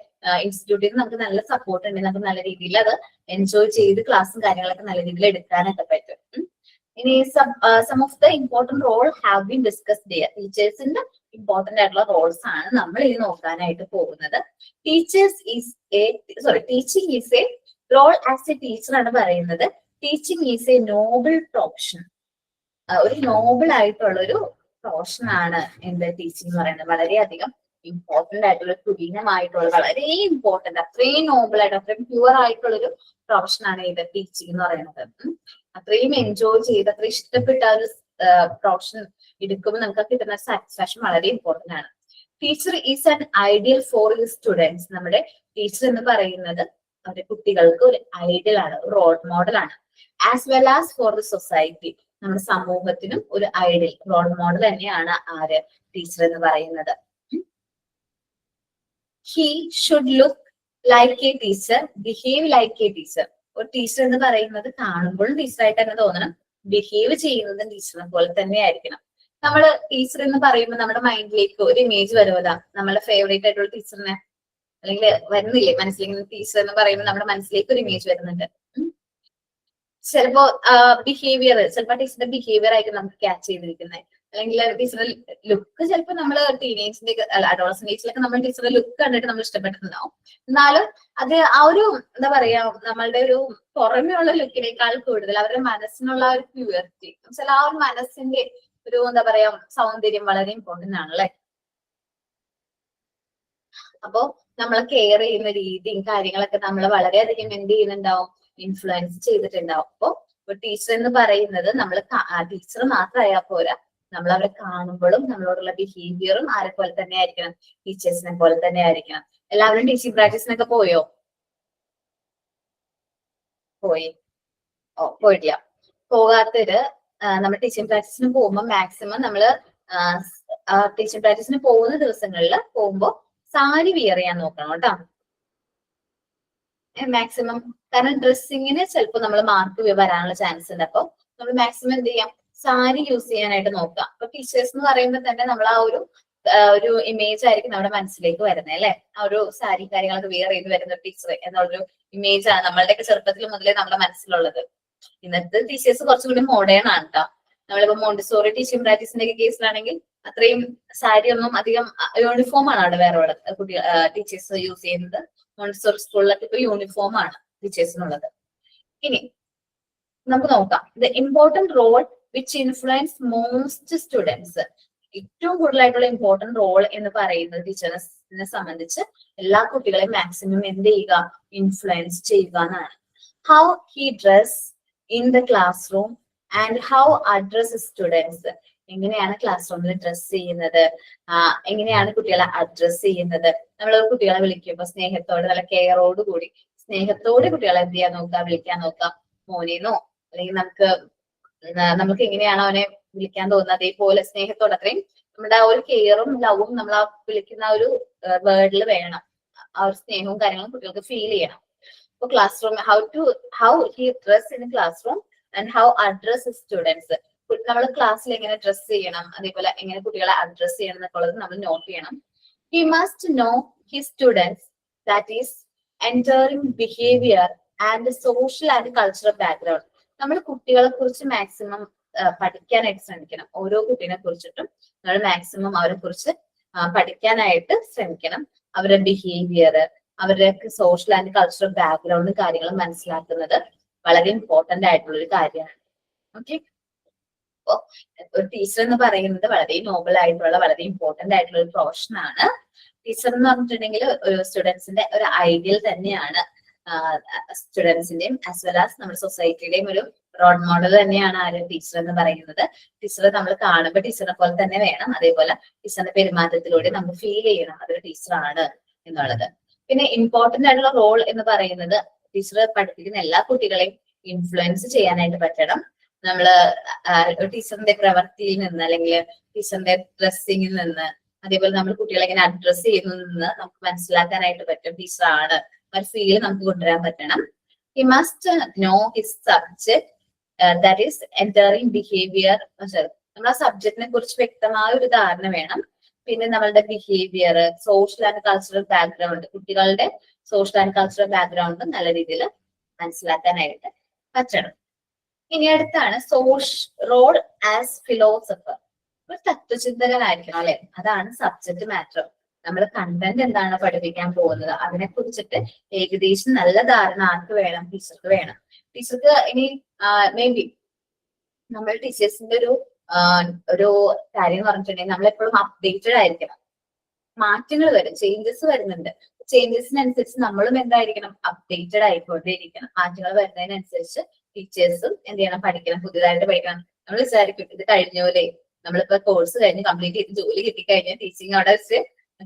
ഇൻസ്റ്റിറ്റ്യൂട്ടിൽ നമുക്ക് നല്ല സപ്പോർട്ട് ഉണ്ടെങ്കിൽ നമുക്ക് നല്ല രീതിയിൽ അത് എൻജോയ് ചെയ്ത് ക്ലാസ്സും കാര്യങ്ങളൊക്കെ നല്ല രീതിയിൽ എടുക്കാനൊക്കെ പറ്റും. ഇനി some of the important role have been discussed here. ടീച്ചേഴ്സിന്റെ ഇമ്പോർട്ടന്റ് ആയിട്ടുള്ള റോൾസ് ആണ് നമ്മൾ ഇത് നോക്കാനായിട്ട് പോകുന്നത്. Teaching is a role as a teacher ആണ് പറയുന്നത്. Teaching is a noble profession. ഒരു നോബിൾ ആയിട്ടുള്ള ഒരു പ്രൊഫഷൻ ആണ് എന്ത് ടീച്ചിങ് എന്ന് പറയുന്നത്. വളരെയധികം ഇമ്പോർട്ടന്റ് ആയിട്ടുള്ള തുലീനമായിട്ടുള്ള വളരെ ഇമ്പോർട്ടന്റ് അത്രയും നോബിൾ ആയിട്ട് അത്രയും പ്യുവർ ആയിട്ടുള്ള ഒരു പ്രൊഫഷൻ ആണ് ഇത് ടീച്ചിങ് എന്ന് പറയുന്നത്. അത്രയും എൻജോയ് ചെയ്ത് അത്രയും ഇഷ്ടപ്പെട്ട ഒരു പ്രൊഫഷൻ എടുക്കുമ്പോൾ നമുക്ക് കിട്ടുന്ന സാറ്റിസ്ഫാക്ഷൻ വളരെ ഇമ്പോർട്ടന്റ് ആണ്. Teacher is an ideal for his students. നമ്മുടെ ടീച്ചർ എന്ന് പറയുന്നത് അവരുടെ കുട്ടികൾക്ക് ഒരു ഐഡിയൽ ആണ്, ഒരു റോൾ മോഡൽ ആണ്. As well as for the society. നമ്മുടെ സമൂഹത്തിനും ഒരു ഐഡിയൽ റോൾ മോഡൽ തന്നെയാണ് ആര്, ടീച്ചർ എന്ന് പറയുന്നത്. He should look like A teacher, behave like A teacher. ഒരു ടീച്ചർ എന്ന് പറയുന്നത് കാണുമ്പോഴും ടീച്ചറായിട്ട് തന്നെ തോന്നണം, ബിഹേവ് ചെയ്യുന്നതും ടീച്ചറിനെ പോലെ തന്നെ ആയിരിക്കണം. നമ്മള് ടീച്ചർ എന്ന് പറയുമ്പോൾ നമ്മുടെ മൈൻഡിലേക്ക് ഒരു ഇമേജ് വരുമല്ല, നമ്മുടെ ഫേവറേറ്റ് ആയിട്ടുള്ള ടീച്ചറിനെ അല്ലെങ്കിൽ വരുന്നില്ലേ മനസ്സിലേക്ക്? ടീച്ചർ എന്ന് പറയുമ്പോൾ നമ്മുടെ മനസ്സിലേക്ക് ഒരു ഇമേജ് വരുന്നുണ്ട്. ചിലപ്പോ ബിഹേവിയർ, ചിലപ്പോ ടീച്ചറിന്റെ ബിഹേവിയർ ആയിരിക്കും നമുക്ക് ക്യാച്ച് ചെയ്തിരിക്കുന്നത്. അല്ലെങ്കിൽ ടീച്ചറുടെ ലുക്ക് ചിലപ്പോൾ നമ്മൾ ടീനേജിന്റെ അഡോളസന്റ് ഏജിലൊക്കെ നമ്മൾ ടീച്ചറുടെ ലുക്ക് കണ്ടിട്ട് നമ്മൾ ഇഷ്ടപ്പെട്ടിട്ടുണ്ടാവും. എന്നാലും അത് ആ ഒരു എന്താ പറയാ, നമ്മളുടെ ഒരു പുറമെയുള്ള ലുക്കിനേക്കാൾ കൂടുതൽ അവരുടെ മനസ്സിനുള്ള ഒരു പ്യൂരിറ്റി, ചില ആ ഒരു മനസ്സിന്റെ ഒരു എന്താ പറയാ സൗന്ദര്യം വളരെ ഇമ്പോർട്ടന്റ് ആണല്ലേ. അപ്പോ നമ്മൾ കെയർ ചെയ്യുന്ന രീതിയും കാര്യങ്ങളൊക്കെ നമ്മൾ വളരെയധികം എന്ത് ചെയ്യുന്നുണ്ടാവും, ഇൻഫ്ലുവൻസ് ചെയ്തിട്ടുണ്ടാവും. അപ്പൊ ടീച്ചർ എന്ന് പറയുന്നത് നമ്മൾ ടീച്ചർ മാത്രമായാൽ പോരാ, നമ്മൾ അവരെ കാണുമ്പോഴും നമ്മളോടുള്ള ബിഹേവിയറും ആരെ പോലെ തന്നെ ആയിരിക്കണം, ടീച്ചേഴ്സിനെ പോലെ തന്നെ ആയിരിക്കണം. എല്ലാവരും ടീച്ചിങ് പ്രാക്ടീസിനൊക്കെ പോയോ? പോയിട്ടില്ല. പോകാത്തവര് നമ്മൾ ടീച്ചിങ് പ്രാക്ടീസിന് പോകുമ്പോൾ മാക്സിമം നമ്മള് ടീച്ചിങ് പ്രാക്ടീസിന് പോകുന്ന ദിവസങ്ങളിൽ പോകുമ്പോൾ സാരി വിയർ ചെയ്യാൻ നോക്കണം കേട്ടോ, മാക്സിമം. കാരണം ഡ്രസ്സിങ്ങിന് ചിലപ്പോൾ നമ്മൾ മാർക്ക് വരാനുള്ള ചാൻസ് ഉണ്ട്. അപ്പൊ നമ്മൾ മാക്സിമം എന്ത് ചെയ്യാം, സാരി യൂസ് ചെയ്യാനായിട്ട് നോക്കാം. അപ്പൊ ടീച്ചേഴ്സ് എന്ന് പറയുമ്പോൾ തന്നെ നമ്മൾ ആ ഒരു ഇമേജ് ആയിരിക്കും നമ്മുടെ മനസ്സിലേക്ക് വരുന്നത് അല്ലെ. ആ ഒരു സാരി കാര്യങ്ങളൊക്കെ വെയർ ചെയ്ത് വരുന്ന ടീച്ചർ എന്നുള്ളൊരു ഇമേജ് ആണ് നമ്മളുടെയൊക്കെ ചെറുപ്പത്തിൽ മുതലേ നമ്മുടെ മനസ്സിലുള്ളത്. ഇന്നത്തെ ടീച്ചേഴ്സ് കുറച്ചും കൂടി മോഡേൺ ആണ് കേട്ടോ. നമ്മളിപ്പോ മോണ്ടിസോറി ടീച്ചിങ് പ്രാക്ടീസിന്റെ ഒക്കെ കേസിലാണെങ്കിൽ അത്രയും സാരി ഒന്നും അധികം യൂണിഫോം ആണ് അവിടെ വേറെ കുട്ടികൾ ടീച്ചേഴ്സ് യൂസ് ചെയ്യുന്നത്. മോണ്ടിസോറി സ്കൂളിലൊക്കെ ഇപ്പൊ യൂണിഫോം ആണ് ടീച്ചേഴ്സിനുള്ളത്. ഇനി നമുക്ക് നോക്കാം the important role which influence most students. ഏറ്റവും കൂടുതലായിട്ടുള്ള ഇമ്പോർട്ടന്റ് റോൾ എന്ന് പറയുന്നത് ടീച്ചേഴ്സിനെ സംബന്ധിച്ച് എല്ലാ കുട്ടികളെയും മാക്സിമം എന്ത് ചെയ്യുക, ഇൻഫ്ലുവൻസ് ചെയ്യുക എന്നാണ്. How he dress in the class room and how address students. എങ്ങനെയാണ് ക്ലാസ് റൂമിൽ ഡ്രസ് ചെയ്യുന്നത്, എങ്ങനെയാണ് കുട്ടികളെ അഡ്രസ് ചെയ്യുന്നത്. നമ്മൾ കുട്ടികളെ വിളിക്കുമ്പോൾ സ്നേഹത്തോടെ നല്ല കെയറോട് കൂടി സ്നേഹത്തോടെ കുട്ടികളെ എന്ത് ചെയ്യാൻ നോക്കുക, വിളിക്കാൻ നോക്കാം. മോനെന്നോ അല്ലെങ്കിൽ നമുക്ക് എങ്ങനെയാണോ അവനെ വിളിക്കാൻ തോന്നുന്നത് അതേപോലെ സ്നേഹത്തോടെ അത്രയും നമ്മുടെ ആ ഒരു കെയറും ലവും നമ്മൾ ആ വിളിക്കുന്ന ആ ഒരു വേർഡിൽ വേണം. ആ ഒരു സ്നേഹവും കാര്യങ്ങളും കുട്ടികൾക്ക് ഫീൽ ചെയ്യണം. അപ്പൊ class room how he dress in class room and how address students. നമ്മൾ ക്ലാസ്സിൽ എങ്ങനെ ഡ്രസ് ചെയ്യണം, അതേപോലെ എങ്ങനെ കുട്ടികളെ അഡ്രസ് ചെയ്യണം എന്നൊക്കെ ഉള്ളത് നമ്മൾ നോട്ട് ചെയ്യണം. He must know his students, that is entering behaviour and social and cultural background. നമ്മൾ കുട്ടികളെ കുറിച്ച് മാക്സിമം പഠിക്കാനായിട്ട് ശ്രമിക്കണം. ഓരോ കുട്ടീനെ കുറിച്ചിട്ടും നമ്മൾ മാക്സിമം അവരെ കുറിച്ച് പഠിക്കാനായിട്ട് ശ്രമിക്കണം. അവരുടെ ബിഹേവിയർ, അവരുടെ സോഷ്യൽ ആൻഡ് കൾച്ചറൽ ബാക്ക്ഗ്രൗണ്ടും കാര്യങ്ങളും മനസ്സിലാക്കുന്നത് വളരെ ഇമ്പോർട്ടന്റ് ആയിട്ടുള്ള ഒരു കാര്യമാണ്. ഓക്കെ, അപ്പോ ഒരു ടീച്ചർ എന്ന് പറയുന്നത് വളരെ നോബൽ ആയിട്ടുള്ള വളരെ ഇമ്പോർട്ടന്റ് ആയിട്ടുള്ള ഒരു പ്രൊഫഷൻ ആണ്. ടീച്ചർ എന്ന് പറഞ്ഞിട്ടുണ്ടെങ്കിൽ ഒരു സ്റ്റുഡൻസിന്റെ ഒരു ഐഡിയൽ തന്നെയാണ്. സ്റ്റുഡൻസിന്റെയും ആസ് വെൽ ആസ് നമ്മുടെ സൊസൈറ്റിയുടെയും ഒരു റോൾ മോഡൽ തന്നെയാണ് ആര് ടീച്ചർ എന്ന് പറയുന്നത്. ടീച്ചറെ നമ്മൾ കാണുമ്പോൾ ടീച്ചറെ പോലെ തന്നെ വേണം, അതേപോലെ ടീച്ചറിന്റെ പെരുമാറ്റത്തിലൂടെ നമ്മൾ ഫീൽ ചെയ്യണം അതൊരു ടീച്ചറാണ് എന്നുള്ളത്. പിന്നെ ഇമ്പോർട്ടന്റ് ആയിട്ടുള്ള റോൾ എന്ന് പറയുന്നത് ടീച്ചർ പഠിപ്പിക്കുന്ന എല്ലാ കുട്ടികളെയും ഇൻഫ്ലുവൻസ് ചെയ്യാനായിട്ട് പറ്റണം. നമ്മള് ടീച്ചറിന്റെ പ്രവൃത്തിയിൽ നിന്ന് അല്ലെങ്കിൽ ടീച്ചറിന്റെ ഡ്രസ്സിങ്ങിൽ നിന്ന്, അതേപോലെ നമ്മൾ കുട്ടികളെ എങ്ങനെ അഡ്രസ് ചെയ്യുന്നതിൽ നിന്ന് നമുക്ക് മനസ്സിലാക്കാനായിട്ട് പറ്റും ടീച്ചറാണ് ഒരു ഫീൽ നമുക്ക് കൊണ്ടുവരാൻ പറ്റണം. He must know his subject, that is entering behaviour. നമ്മൾ ആ സബ്ജക്റ്റിനെ കുറിച്ച് വ്യക്തമായ ഒരു ധാരണ വേണം. പിന്നെ നമ്മളുടെ behaviour, social and cultural background, കുട്ടികളുടെ സോഷ്യൽ ആൻഡ് കൾച്ചറൽ ബാക്ക്ഗ്രൗണ്ട് നല്ല രീതിയിൽ മനസ്സിലാക്കാനായിട്ട് പറ്റണം. ഇനി അടുത്താണ് റോൾ ആസ് ഫിലോസഫർ. ഒരു തത്വചിന്തകനായിരിക്കണം അല്ലെ, അതാണ് സബ്ജക്ട് മാറ്റർ. നമ്മൾ കണ്ടന്റ് എന്താണ് പഠിപ്പിക്കാൻ പോകുന്നത് അതിനെ കുറിച്ചിട്ട് ഏകദേശം നല്ല ധാരണ ആർക്ക് വേണം? ടീച്ചർക്ക് വേണം. ടീച്ചർക്ക് ഇനി മേ ബി നമ്മൾ ടീച്ചേഴ്സിന്റെ ഒരു കാര്യം എന്ന് പറഞ്ഞിട്ടുണ്ടെങ്കിൽ നമ്മളെപ്പോഴും അപ്ഡേറ്റഡ് ആയിരിക്കണം. മാറ്റങ്ങൾ വരും, ചേഞ്ചസ് വരുന്നുണ്ട്. ചേഞ്ചസിനനുസരിച്ച് നമ്മളും എന്തായിരിക്കണം? അപ്ഡേറ്റഡ് ആയിക്കൊണ്ടേയിരിക്കണം. മാറ്റങ്ങൾ വരുന്നതിനനുസരിച്ച് ടീച്ചേഴ്സും എന്ത് ചെയ്യണം? പഠിക്കണം, പുതിയതായിട്ട് പഠിക്കണം. നമ്മൾ വിചാരിക്കും ഇത് കഴിഞ്ഞോലേ, നമ്മളിപ്പോ കോഴ്സ് കഴിഞ്ഞ് കംപ്ലീറ്റ് ചെയ്ത് ജോലി കിട്ടിക്കഴിഞ്ഞാൽ ടീച്ചിങ് അവിടെ വെച്ച്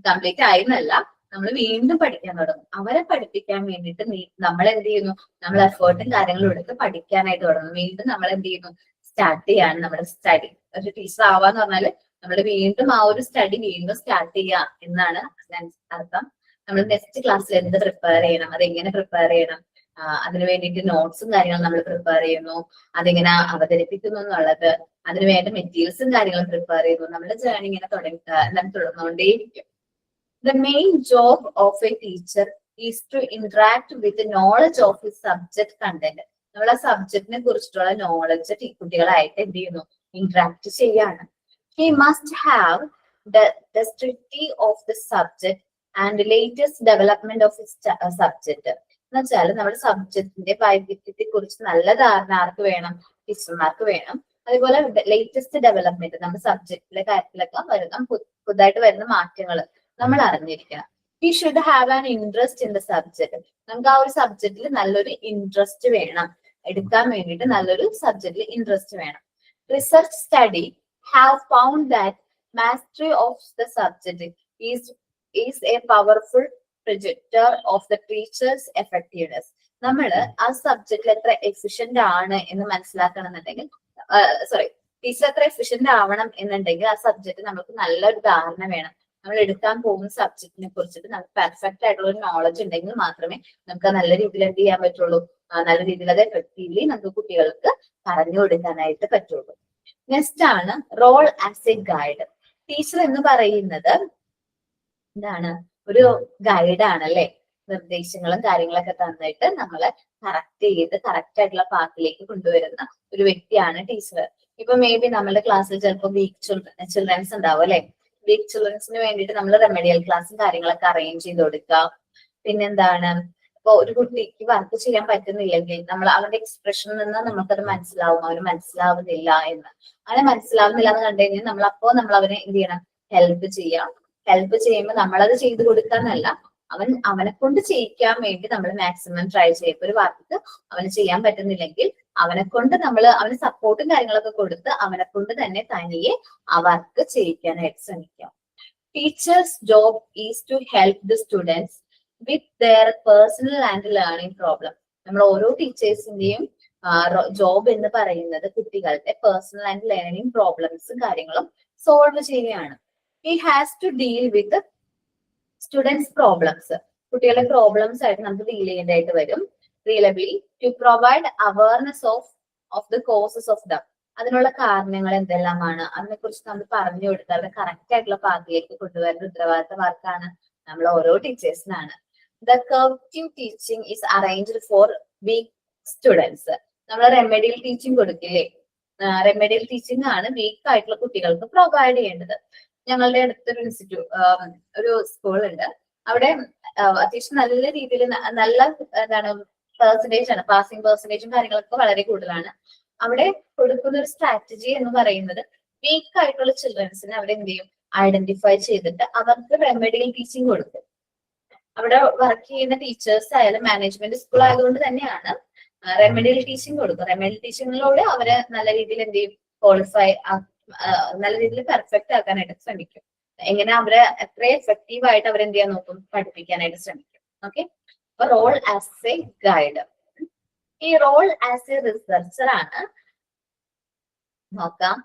കംപ്ലീറ്റ് ആയിരുന്നല്ല, നമ്മൾ വീണ്ടും പഠിക്കാൻ തുടങ്ങും. അവരെ പഠിപ്പിക്കാൻ വേണ്ടിയിട്ട് നമ്മൾ എന്ത് ചെയ്യുന്നു? നമ്മൾ എഫേർട്ടും കാര്യങ്ങളും എടുത്ത് പഠിക്കാനായിട്ട് തുടങ്ങും. വീണ്ടും നമ്മൾ എന്ത് ചെയ്യുന്നു? സ്റ്റാർട്ട് ചെയ്യാണ് നമ്മുടെ സ്റ്റഡി. ഒരു ടീച്ചർ ആവാന്ന് പറഞ്ഞാല് നമ്മൾ വീണ്ടും ആ ഒരു സ്റ്റഡി വീണ്ടും സ്റ്റാർട്ട് ചെയ്യുക എന്നാണ് അർത്ഥം. നമ്മൾ നെക്സ്റ്റ് ക്ലാസ്സിൽ എന്ത് പ്രിപ്പയർ ചെയ്യണം, അതെങ്ങനെ പ്രിപ്പയർ ചെയ്യണം, അതിന് വേണ്ടിയിട്ട് നോട്ട്സും കാര്യങ്ങളും നമ്മൾ പ്രിപ്പയർ ചെയ്യുന്നു, അതെങ്ങനെ അവതരിപ്പിക്കുന്നു എന്നുള്ളത്, അതിന് വേണ്ട മെറ്റീരിയൽസും കാര്യങ്ങളും പ്രിപ്പയർ ചെയ്യുന്നു. നമ്മുടെ ജേർണി ഇങ്ങനെ തുടർന്നുകൊണ്ടേയിരിക്കും. The main job of a teacher is to interact with the knowledge of his subject content. നമ്മൾ ആ സബ്ജക്റ്റിനെ കുറിച്ചിട്ടുള്ള നോളജ് കുട്ടികളായിട്ട് എന്ത് ചെയ്യുന്നു? ഇന്ററാക്ട് ചെയ്യാണ്. He must have the study of the subject and the latest development of his subject. എന്ന് വെച്ചാൽ നമ്മുടെ സബ്ജക്റ്റിന്റെ വൈവിധ്യത്തെ കുറിച്ച് നല്ല ധാരണ ആർക്ക് വേണം? ടീച്ചർമാർക്ക് വേണം. അതുപോലെ ലേറ്റസ്റ്റ് ഡെവലപ്മെന്റ് നമ്മുടെ സബ്ജക്റ്റിലെ കാര്യത്തിലൊക്കെ വരുന്ന പുതുതായിട്ട് വരുന്ന മാറ്റങ്ങൾ നമ്മൾ അറിഞ്ഞിരിക്കണം. We should have an interest in the subject. നമുക്ക് ആ ഒരു സബ്ജക്റ്റിൽ നല്ലൊരു ഇൻട്രസ്റ്റ് വേണം, എടുക്കാൻ വേണ്ടിയിട്ട് നല്ലൊരു സബ്ജക്റ്റിൽ ഇൻട്രസ്റ്റ് വേണം. Research study have found that mastery of the subject is A powerful projector of the teachers effectiveness. നമ്മൾ ആ സബ്ജക്റ്റിൽ എത്ര എഫിഷ്യന്റ് ആണ് എന്ന് മനസ്സിലാക്കണമെന്നുണ്ടെങ്കിൽ ടീച്ചർ എത്ര എഫിഷ്യന്റ് ആവണം എന്നുണ്ടെങ്കിൽ ആ സബ്ജക്റ്റ് നമുക്ക് നല്ലൊരു ധാരണ വേണം. നമ്മൾ എടുക്കാൻ പോകുന്ന സബ്ജക്റ്റിനെ കുറിച്ചിട്ട് നമുക്ക് പെർഫെക്റ്റ് ആയിട്ടുള്ള ഒരു നോളജ് ഉണ്ടെങ്കിൽ മാത്രമേ നമുക്ക് നല്ല രീതിയിൽ എന്ത് ചെയ്യാൻ പറ്റുള്ളൂ? നല്ല രീതിയിൽ അത് എഫക്റ്റീവ്ലി നമുക്ക് കുട്ടികൾക്ക് പറഞ്ഞു കൊടുക്കാനായിട്ട് പറ്റുള്ളൂ. നെക്സ്റ്റ് ആണ് role as a guide. Teacher എന്ന് പറയുന്നത് എന്താണ്? ഒരു ഗൈഡ് ആണല്ലേ. നിർദ്ദേശങ്ങളും കാര്യങ്ങളൊക്കെ തന്നിട്ട് നമ്മളെ കറക്റ്റ് ആയിട്ടുള്ള പാത്തിലേക്ക് കൊണ്ടുവരുന്ന ഒരു വ്യക്തിയാണ് ടീച്ചർ. ഇപ്പൊ മേ ബി നമ്മുടെ ക്ലാസ്സിൽ ചിലപ്പോൾ വീക്ക് ചിൽഡ്രൻസ് ഉണ്ടാവും അല്ലെ. വീക്ക് ചിൽഡ്രൻസിന് വേണ്ടിയിട്ട് നമ്മൾ റെമഡിയൽ ക്ലാസ്സും കാര്യങ്ങളൊക്കെ അറേഞ്ച് ചെയ്ത് കൊടുക്കാം. പിന്നെന്താണ്, ഇപ്പൊ ഒരു കുട്ടിക്ക് വർക്ക് ചെയ്യാൻ പറ്റുന്നില്ലെങ്കിൽ നമ്മൾ അവരുടെ എക്സ്പ്രഷനിൽ നിന്ന് നമുക്കത് മനസ്സിലാവും അവന് മനസ്സിലാവുന്നില്ല എന്ന്. അങ്ങനെ മനസ്സിലാവുന്നില്ല എന്ന് കണ്ടു കഴിഞ്ഞാൽ നമ്മൾ അവനെ എന്ത് ചെയ്യണം? ഹെൽപ്പ് ചെയ്യാം. ഹെൽപ്പ് ചെയ്യുമ്പോൾ നമ്മളത് ചെയ്തു കൊടുക്കാന്നല്ല, അവനെ കൊണ്ട് ചെയ്യിക്കാൻ വേണ്ടി നമ്മൾ മാക്സിമം ട്രൈ ചെയ്യും. ഒരു വർക്ക് അവന് ചെയ്യാൻ പറ്റുന്നില്ലെങ്കിൽ അവനെ കൊണ്ട് അവന് സപ്പോർട്ടും കാര്യങ്ങളൊക്കെ കൊടുത്ത് അവനെ കൊണ്ട് തന്നെ തനിയെ ആ വർക്ക് ചെയ്യിക്കാനായിട്ട് ശ്രമിക്കാം. Teachers job is to help the students with their personal and learning problem. നമ്മൾ ഓരോ ടീച്ചേഴ്സിന്റെയും ജോബ് എന്ന് പറയുന്നത് കുട്ടികളുടെ പേഴ്സണൽ ആൻഡ് ലേണിംഗ് പ്രോബ്ലംസും കാര്യങ്ങളും സോൾവ് ചെയ്യുകയാണ്. He has to deal with students problems. കുട്ടികളുടെ പ്രോബ്ലംസ് ആയിട്ട് നമുക്ക് ഡീൽ ചെയ്യേണ്ടതായിട്ട് വരും. Reliably to provide awareness of the causes of them. അതിനുള്ള കാരണങ്ങൾ എന്തെല്ലാമാണ് അതിനെ കുറിച്ച് നമ്മൾ പറഞ്ഞു കൊടുത്ത് അവരെ കറക്റ്റ് ആയിട്ടുള്ള പാത്തിലേക്ക് കൊണ്ടുവരുന്ന ഉത്തരവാദിത്ത വർക്കാണ് നമ്മൾ ഓരോ ടീച്ചേഴ്സിനാണ്. The curative teaching is arranged for weak students. നമ്മൾ റെമഡിയൽ ടീച്ചിങ് കൊടുക്കില്ലേ? റെമഡിയൽ ടീച്ചിങ് ആണ് വീക്ക് ആയിട്ടുള്ള കുട്ടികൾക്ക് പ്രൊവൈഡ് ചെയ്യേണ്ടത്. ഞങ്ങളുടെ അടുത്തൊരു ഒരു സ്കൂൾ ഉണ്ട്. അവിടെ അത്യാവശ്യം നല്ല രീതിയിൽ നല്ല പെർസെന്റേജ് ആണ്, പാസിംഗ് പെർസെന്റേജും കാര്യങ്ങളൊക്കെ വളരെ കൂടുതലാണ്. അവിടെ കൊടുക്കുന്ന ഒരു സ്ട്രാറ്റജി എന്ന് പറയുന്നത് വീക്ക് ആയിട്ടുള്ള ചിൽഡ്രൻസിനെ അവിടെ എന്ത് ചെയ്യും? ഐഡന്റിഫൈ ചെയ്തിട്ട് അവർക്ക് റെമഡിയൽ ടീച്ചിങ് കൊടുക്കും. അവിടെ വർക്ക് ചെയ്യുന്ന ടീച്ചേഴ്സ് ആയാലും മാനേജ്മെന്റ് സ്കൂൾ ആയതുകൊണ്ട് തന്നെയാണ് റെമഡിയൽ ടീച്ചിങ് കൊടുക്കും. റെമഡിയൽ ടീച്ചിങ്ങിലൂടെ അവരെ നല്ല രീതിയിൽ എന്ത് ചെയ്യും, ക്വാളിഫൈ നല്ല രീതിയിൽ പെർഫെക്റ്റ് ആക്കാനായിട്ട് ശ്രമിക്കും. എങ്ങനെ അവരെ എത്ര എഫക്റ്റീവ് ആയിട്ട് അവരെന്ത് ചെയ്യാൻ നോക്കും, പഠിപ്പിക്കാനായിട്ട് ശ്രമിക്കും. ഓക്കെ, അപ്പൊ റോൾ ആസ് എ ഗൈഡ്. ഈ റോൾ ആസ് എ റിസർച്ചർ ആണ് നോക്കാം.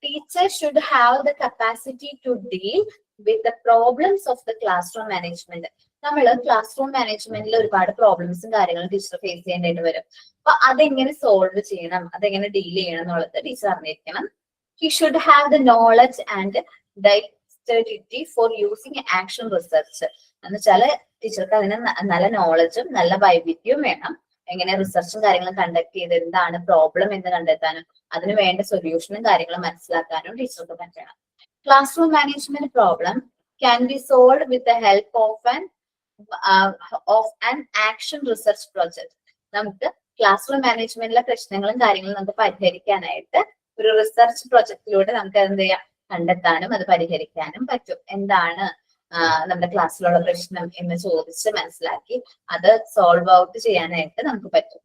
Teacher should have the capacity to deal with the problems of the class room management. നമ്മൾ ക്ലാസ് റൂം മാനേജ്മെന്റിൽ ഒരുപാട് പ്രോബ്ലംസും കാര്യങ്ങളും ടീച്ചർ ഫേസ് ചെയ്യേണ്ടതായിട്ട് വരും. അപ്പൊ അതെങ്ങനെ സോൾവ് ചെയ്യണം, അതെങ്ങനെ ഡീൽ ചെയ്യണം എന്നുള്ളത് ടീച്ചർ അറിഞ്ഞിരിക്കണം. He should have the knowledge and dexterity four using action research. എന്ന് വെച്ചാല് ടീച്ചർക്ക് അതിന് നല്ല നോളജും നല്ല വൈവിധ്യവും വേണം. എങ്ങനെ റിസർച്ചും കാര്യങ്ങളും കണ്ടക്ട് ചെയ്ത് എന്താണ് പ്രോബ്ലം എന്ന് കണ്ടെത്താനും അതിന് വേണ്ട സൊല്യൂഷനും കാര്യങ്ങളും മനസ്സിലാക്കാനും ടീച്ചർക്ക് പറ്റണം. Class room management problem can be solve with the help of an action research project. നമുക്ക് ക്ലാസ് റൂം മാനേജ്മെന്റിലെ പ്രശ്നങ്ങളും കാര്യങ്ങളും നമുക്ക് പരിഹരിക്കാനായിട്ട് ഒരു റിസർച്ച് പ്രോജക്റ്റിലൂടെ നമുക്ക് എന്ത് ചെയ്യാം, കണ്ടെത്താനും അത് പരിഹരിക്കാനും പറ്റും. എന്താണ് നമ്മുടെ ക്ലാസ്സിലുള്ള പ്രശ്നം എന്ന് ചോദിച്ച് മനസ്സിലാക്കി അത് സോൾവ് ഔട്ട് ചെയ്യാനായിട്ട് നമുക്ക് പറ്റും.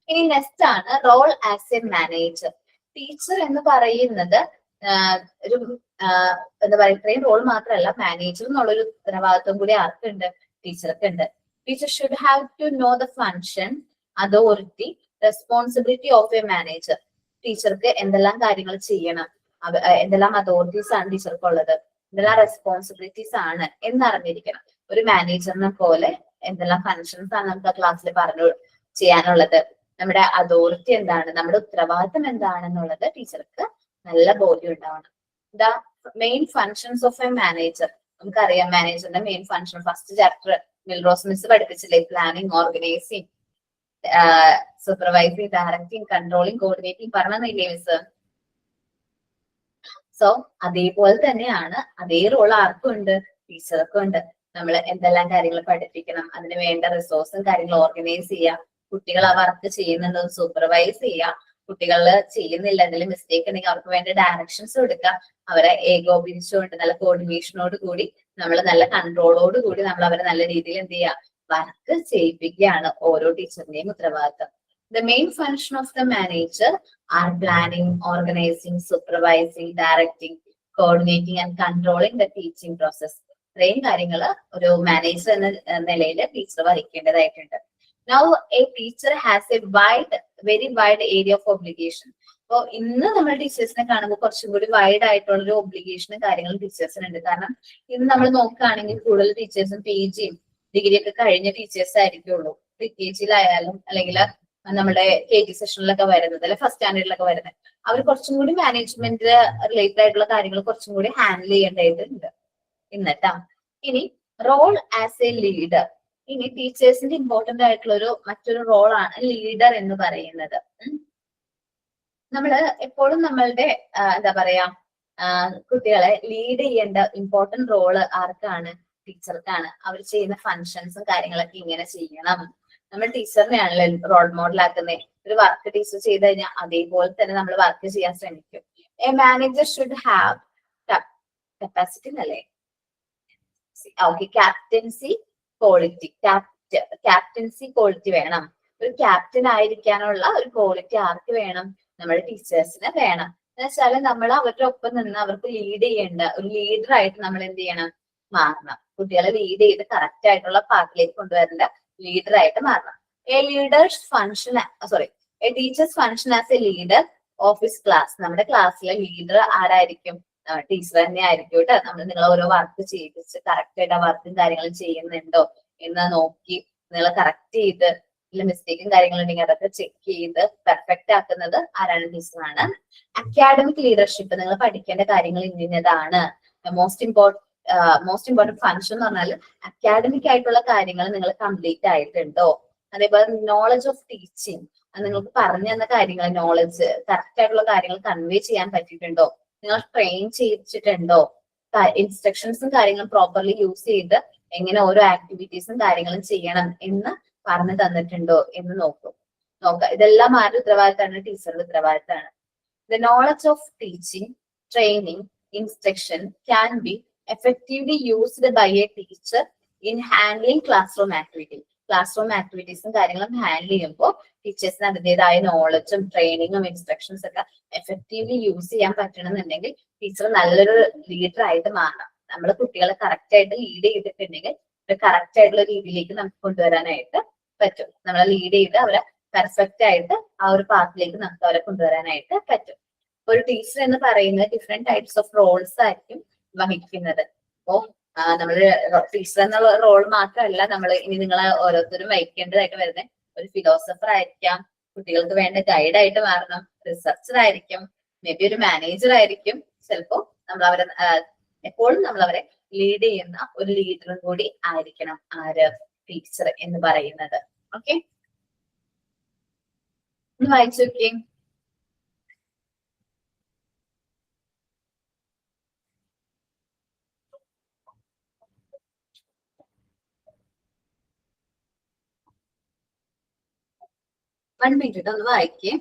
ഇനി നെക്സ്റ്റ് ആണ് role as a manager. Teacher എന്ന് പറയുന്നത് ഒരു എന്താ പറയുക, ഇത്രയും റോൾ മാത്രമല്ല, മാനേജർ എന്നുള്ളൊരു ഉത്തരവാദിത്വം കൂടി ആർക്കുണ്ട്, ടീച്ചർക്ക് ഉണ്ട്. Teacher should have to know the function, authority, responsibility of a manager. ടീച്ചർക്ക് എന്തെല്ലാം കാര്യങ്ങൾ ചെയ്യണം, എന്തെല്ലാം അതോറിറ്റീസ് ആണ് ടീച്ചർക്കുള്ളത്, എന്തെല്ലാം റെസ്പോൺസിബിലിറ്റീസ് ആണ് എന്നറിഞ്ഞിരിക്കണം. ഒരു മാനേജറിനെ പോലെ എന്തെല്ലാം ഫങ്ഷൻസ് ആണ് നമുക്ക് ആ ക്ലാസ്സിൽ പറഞ്ഞു ചെയ്യാനുള്ളത്, നമ്മുടെ അതോറിറ്റി എന്താണ്, നമ്മുടെ ഉത്തരവാദിത്തം എന്താണെന്നുള്ളത് ടീച്ചർക്ക് നല്ല ബോധ്യം ഉണ്ടാവണം. The main functions of a manager. നമുക്കറിയാം മാനേജറിന്റെ main function first chapter Milrose miss പഠിപ്പിച്ചില്ലേ, planning, organising, supervising, directing, controlling, coordinating പറഞ്ഞില്ലേ മിസ്? സോ അതേപോലെ തന്നെയാണ്, അതേ റോൾ ആർക്കും ഉണ്ട്, ടീച്ചർക്കും ഉണ്ട്. നമ്മൾ എന്തെല്ലാം കാര്യങ്ങൾ പഠിപ്പിക്കണം, അതിന് വേണ്ട റിസോഴ്സും കാര്യങ്ങളും ഓർഗനൈസ് ചെയ്യുക, കുട്ടികൾ ആ വർക്ക് ചെയ്യുന്നുണ്ടോ സൂപ്പർവൈസ് ചെയ്യുക, കുട്ടികൾ ചെയ്യുന്നില്ല എന്തെങ്കിലും മിസ്റ്റേക്ക് ഉണ്ടെങ്കിൽ അവർക്ക് വേണ്ട ഡയറക്ഷൻസ് കൊടുക്കുക, അവരെ ഏകോപിച്ചുകൊണ്ട് നല്ല കോർഡിനേഷനോട് കൂടി നമ്മൾ നല്ല കൺട്രോളോട് കൂടി നമ്മൾ അവരെ നല്ല രീതിയിൽ എന്ത് ചെയ്യുക, വർക്ക് ചെയ്യിപ്പിക്കുകയാണ് ഓരോ ടീച്ചറിന്റെയും ഉത്തരവാദിത്തം. The main function of the manager are planning, organizing, supervising, directing, coordinating and controlling the teaching process. ഇത്രയും കാര്യങ്ങൾ ഒരു മാനേജർ എന്ന നിലയിൽ teacher വഹിക്കേണ്ടതായിട്ടുണ്ട്. Now a teacher has a very wide area of obligation. അപ്പോൾ ഇന്ന് നമ്മൾ ടീച്ചേഴ്സിനെ കാണുമ്പോൾ കുറച്ചും കൂടി വൈഡ് ആയിട്ടുള്ള ഒരു ഒബ്ലിഗേഷനും കാര്യങ്ങളും ടീച്ചേഴ്സിനുണ്ട്. കാരണം ഇന്ന് നമ്മൾ നോക്കുകയാണെങ്കിൽ കൂടുതൽ ടീച്ചേഴ്സും PG ഡിഗ്രി ഒക്കെ കഴിഞ്ഞ ടീച്ചേഴ്സ് ആയിരിക്കുള്ളൂ. PKG-യിലായാലും അല്ലെങ്കിൽ നമ്മുടെ KG സെഷനിലൊക്കെ വരുന്നത്, അല്ലെ ഫസ്റ്റ് സ്റ്റാൻഡേർഡിലൊക്കെ വരുന്നത്, അവർ കുറച്ചും കൂടി മാനേജ്മെന്റ് റിലേറ്റഡ് ആയിട്ടുള്ള കാര്യങ്ങൾ കുറച്ചും കൂടി ഹാൻഡിൽ ചെയ്യേണ്ടതായിട്ടുണ്ട് ഇന്നട്ടാ. ഇനി റോൾ ആസ് എ ലീഡർ. ഇനി ടീച്ചേഴ്സിന്റെ ഇമ്പോർട്ടന്റ് ആയിട്ടുള്ള മറ്റൊരു റോളാണ് ലീഡർ എന്ന് പറയുന്നത്. നമ്മള് എപ്പോഴും നമ്മളുടെ എന്താ പറയാ കുട്ടികളെ ലീഡ് ചെയ്യേണ്ട ഇമ്പോർട്ടന്റ് റോള് ആർക്കാണ്, ടീച്ചർക്കാണ്. അവർ ചെയ്യുന്ന ഫങ്ഷൻസും കാര്യങ്ങളൊക്കെ ഇങ്ങനെ ചെയ്യണം. നമ്മൾ ടീച്ചറിനെയാണല്ലോ റോൾ മോഡൽ ആക്കുന്നത്. ഒരു വർക്ക് ടീച്ചർ ചെയ്ത് കഴിഞ്ഞാൽ അതേപോലെ തന്നെ നമ്മൾ വർക്ക് ചെയ്യാൻ ശ്രമിക്കും. A manager should have capacity അല്ലേ, ഓക്കെ, ക്യാപ്റ്റൻസി ക്വാളിറ്റി വേണം. ഒരു ക്യാപ്റ്റൻ ആയിരിക്കാനുള്ള ഒരു ക്വാളിറ്റി ആർക്ക് വേണം, നമ്മുടെ ടീച്ചേഴ്സിന് വേണം. എന്ന് വെച്ചാല് നമ്മൾ അവരുടെ ഒപ്പം നിന്ന് അവർക്ക് ലീഡ് ചെയ്യേണ്ട ഒരു ലീഡർ ആയിട്ട് നമ്മൾ എന്ത് ചെയ്യണം, മാറണം. കുട്ടികളെ ലീഡ് ചെയ്ത് കറക്റ്റ് ആയിട്ടുള്ള പാത്തിലേക്ക് കൊണ്ടുവരേണ്ട ലീഡർ ആയിട്ട് മാറണം. A teachers function as a leader of his class. നമ്മുടെ ക്ലാസ്സിലെ ലീഡർ ആരായിരിക്കും, ടീച്ചർ തന്നെ ആയിരിക്കും കേട്ടോ. നമ്മൾ നിങ്ങൾ ഓരോ വർക്ക് ചെയ്യിപ്പിച്ച് കറക്റ്റ് ആയിട്ട് ആ വർക്കും കാര്യങ്ങളും ചെയ്യുന്നുണ്ടോ എന്ന് നോക്കി നിങ്ങൾ കറക്റ്റ് ചെയ്ത് മിസ്റ്റേക്കും കാര്യങ്ങളും ഉണ്ടെങ്കിൽ അതൊക്കെ ചെക്ക് ചെയ്ത് പെർഫെക്റ്റ് ആക്കുന്നത് ആരാണ്, ടീച്ചറാണ്. അക്കാഡമിക് ലീഡർഷിപ്പ്, നിങ്ങൾ പഠിക്കേണ്ട കാര്യങ്ങൾ ഇന്നതാണ്. മോസ്റ്റ് ഇമ്പോർട്ടന്റ് ഫങ്ഷൻ എന്ന് പറഞ്ഞാൽ അക്കാഡമിക് ആയിട്ടുള്ള കാര്യങ്ങൾ നിങ്ങൾ കംപ്ലീറ്റ് ആയിട്ടുണ്ടോ. അതേപോലെ നോളജ് ഓഫ് ടീച്ചിങ്, നിങ്ങൾക്ക് പറഞ്ഞു തന്ന കാര്യങ്ങൾ നോളജ് കറക്റ്റ് ആയിട്ടുള്ള കാര്യങ്ങൾ കൺവേ ചെയ്യാൻ പറ്റിയിട്ടുണ്ടോ, നിങ്ങൾ ട്രെയിൻ ചെയ്യിച്ചിട്ടുണ്ടോ, ഇൻസ്ട്രക്ഷൻസും കാര്യങ്ങളും പ്രോപ്പർലി യൂസ് ചെയ്ത് എങ്ങനെ ഓരോ ആക്ടിവിറ്റീസും കാര്യങ്ങളും ചെയ്യണം എന്ന് പറഞ്ഞു തന്നിട്ടുണ്ടോ എന്ന് നോക്കാം. ഇതെല്ലാം ആരുടെ ഉത്തരവാദിത്തമാണ്, ടീച്ചറുടെ ഉത്തരവാദിത്തമാണ്. The knowledge of teaching, training, instruction can be effectively used by a teacher in handling classroom activity. Class room ആക്ടിവിറ്റീസും കാര്യങ്ങളും ഹാൻഡിൽ ചെയ്യുമ്പോൾ ടീച്ചേഴ്സിന് അതിൻ്റെതായ നോളജും ട്രെയിനിങ്ങും ഇൻസ്ട്രക്ഷൻസ് ഒക്കെ എഫക്റ്റീവ്ലി യൂസ് ചെയ്യാൻ പറ്റണമെന്നുണ്ടെങ്കിൽ ടീച്ചർ നല്ലൊരു ലീഡർ ആയിട്ട് മാറണം. നമ്മൾ കുട്ടികളെ കറക്റ്റ് ആയിട്ട് ലീഡ് ചെയ്തിട്ടുണ്ടെങ്കിൽ കറക്റ്റ് ആയിട്ടുള്ള രീതിയിലേക്ക് നമുക്ക് കൊണ്ടുവരാനായിട്ട് പറ്റും. നമ്മളെ ലീഡ് ചെയ്ത് അവരെ പെർഫെക്റ്റ് ആയിട്ട് ആ ഒരു പാത്തിലേക്ക് നമുക്ക് അവരെ കൊണ്ടുവരാനായിട്ട് പറ്റും. ഒരു ടീച്ചർ എന്ന് പറയുന്നത് ഡിഫറെന്റ് ടൈപ്സ് ഓഫ് റോൾസ് ആയിരിക്കും വഹിക്കുന്നത്. അപ്പോ നമ്മള് ടീച്ചർ എന്നുള്ള റോൾ മാത്രമല്ല നമ്മൾ ഇനി നിങ്ങളെ ഓരോരുത്തരും വഹിക്കേണ്ടതായിട്ട് വരുന്നത്. ഒരു ഫിലോസഫർ ആയിരിക്കാം, കുട്ടികൾക്ക് വേണ്ട ഗൈഡ് ആയിട്ട് മാറണം, റിസർച്ചർ ആയിരിക്കും, മേ ബി ഒരു മാനേജർ ആയിരിക്കും. ചിലപ്പോ നമ്മൾ അവരെ എപ്പോഴും നമ്മൾ അവരെ ലീഡ് ചെയ്യുന്ന ഒരു ലീഡറും കൂടി ആയിരിക്കണം ആര് ടീച്ചർ എന്ന് പറയുന്നത്. ഓക്കെ, ഒന്ന് വായിച്ചു നോക്കിയേ. വൺ മിനിറ്റ് ഒന്ന് വായിക്കേ.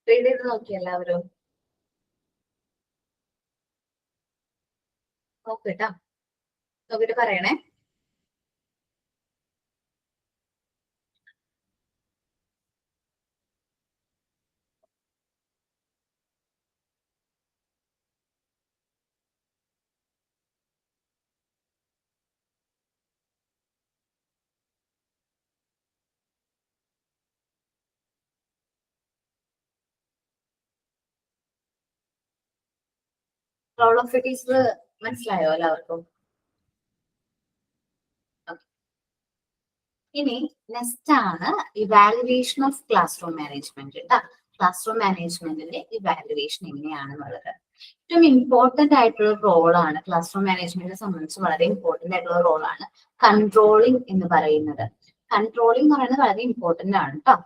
റീഡ് ചെയ്ത് നോക്കി എല്ലാവരും നോക്കിട്ടാ, നോക്കിട്ട് പറയണേ. റോൾ ഓഫ് എ ടീച്ചർ മനസ്സിലായോ എല്ലാവർക്കും? ഇനി നെക്സ്റ്റ് ആണ് evaluation of class room management കേട്ടോ. ക്ലാസ് റൂം മാനേജ്മെന്റിന്റെ ഇവാലുവേഷൻ എങ്ങനെയാണെന്നുള്ളത് ഏറ്റവും ഇമ്പോർട്ടന്റ് ആയിട്ടുള്ള റോളാണ്. ക്ലാസ് റൂം മാനേജ്മെന്റിനെ സംബന്ധിച്ച് വളരെ ഇമ്പോർട്ടന്റ് ആയിട്ടുള്ള റോളാണ് കൺട്രോളിംഗ് എന്ന് പറയുന്നത്. കൺട്രോളിംഗ് എന്ന് പറയുന്നത് വളരെ ഇമ്പോർട്ടന്റ് ആണ് കേട്ടോ.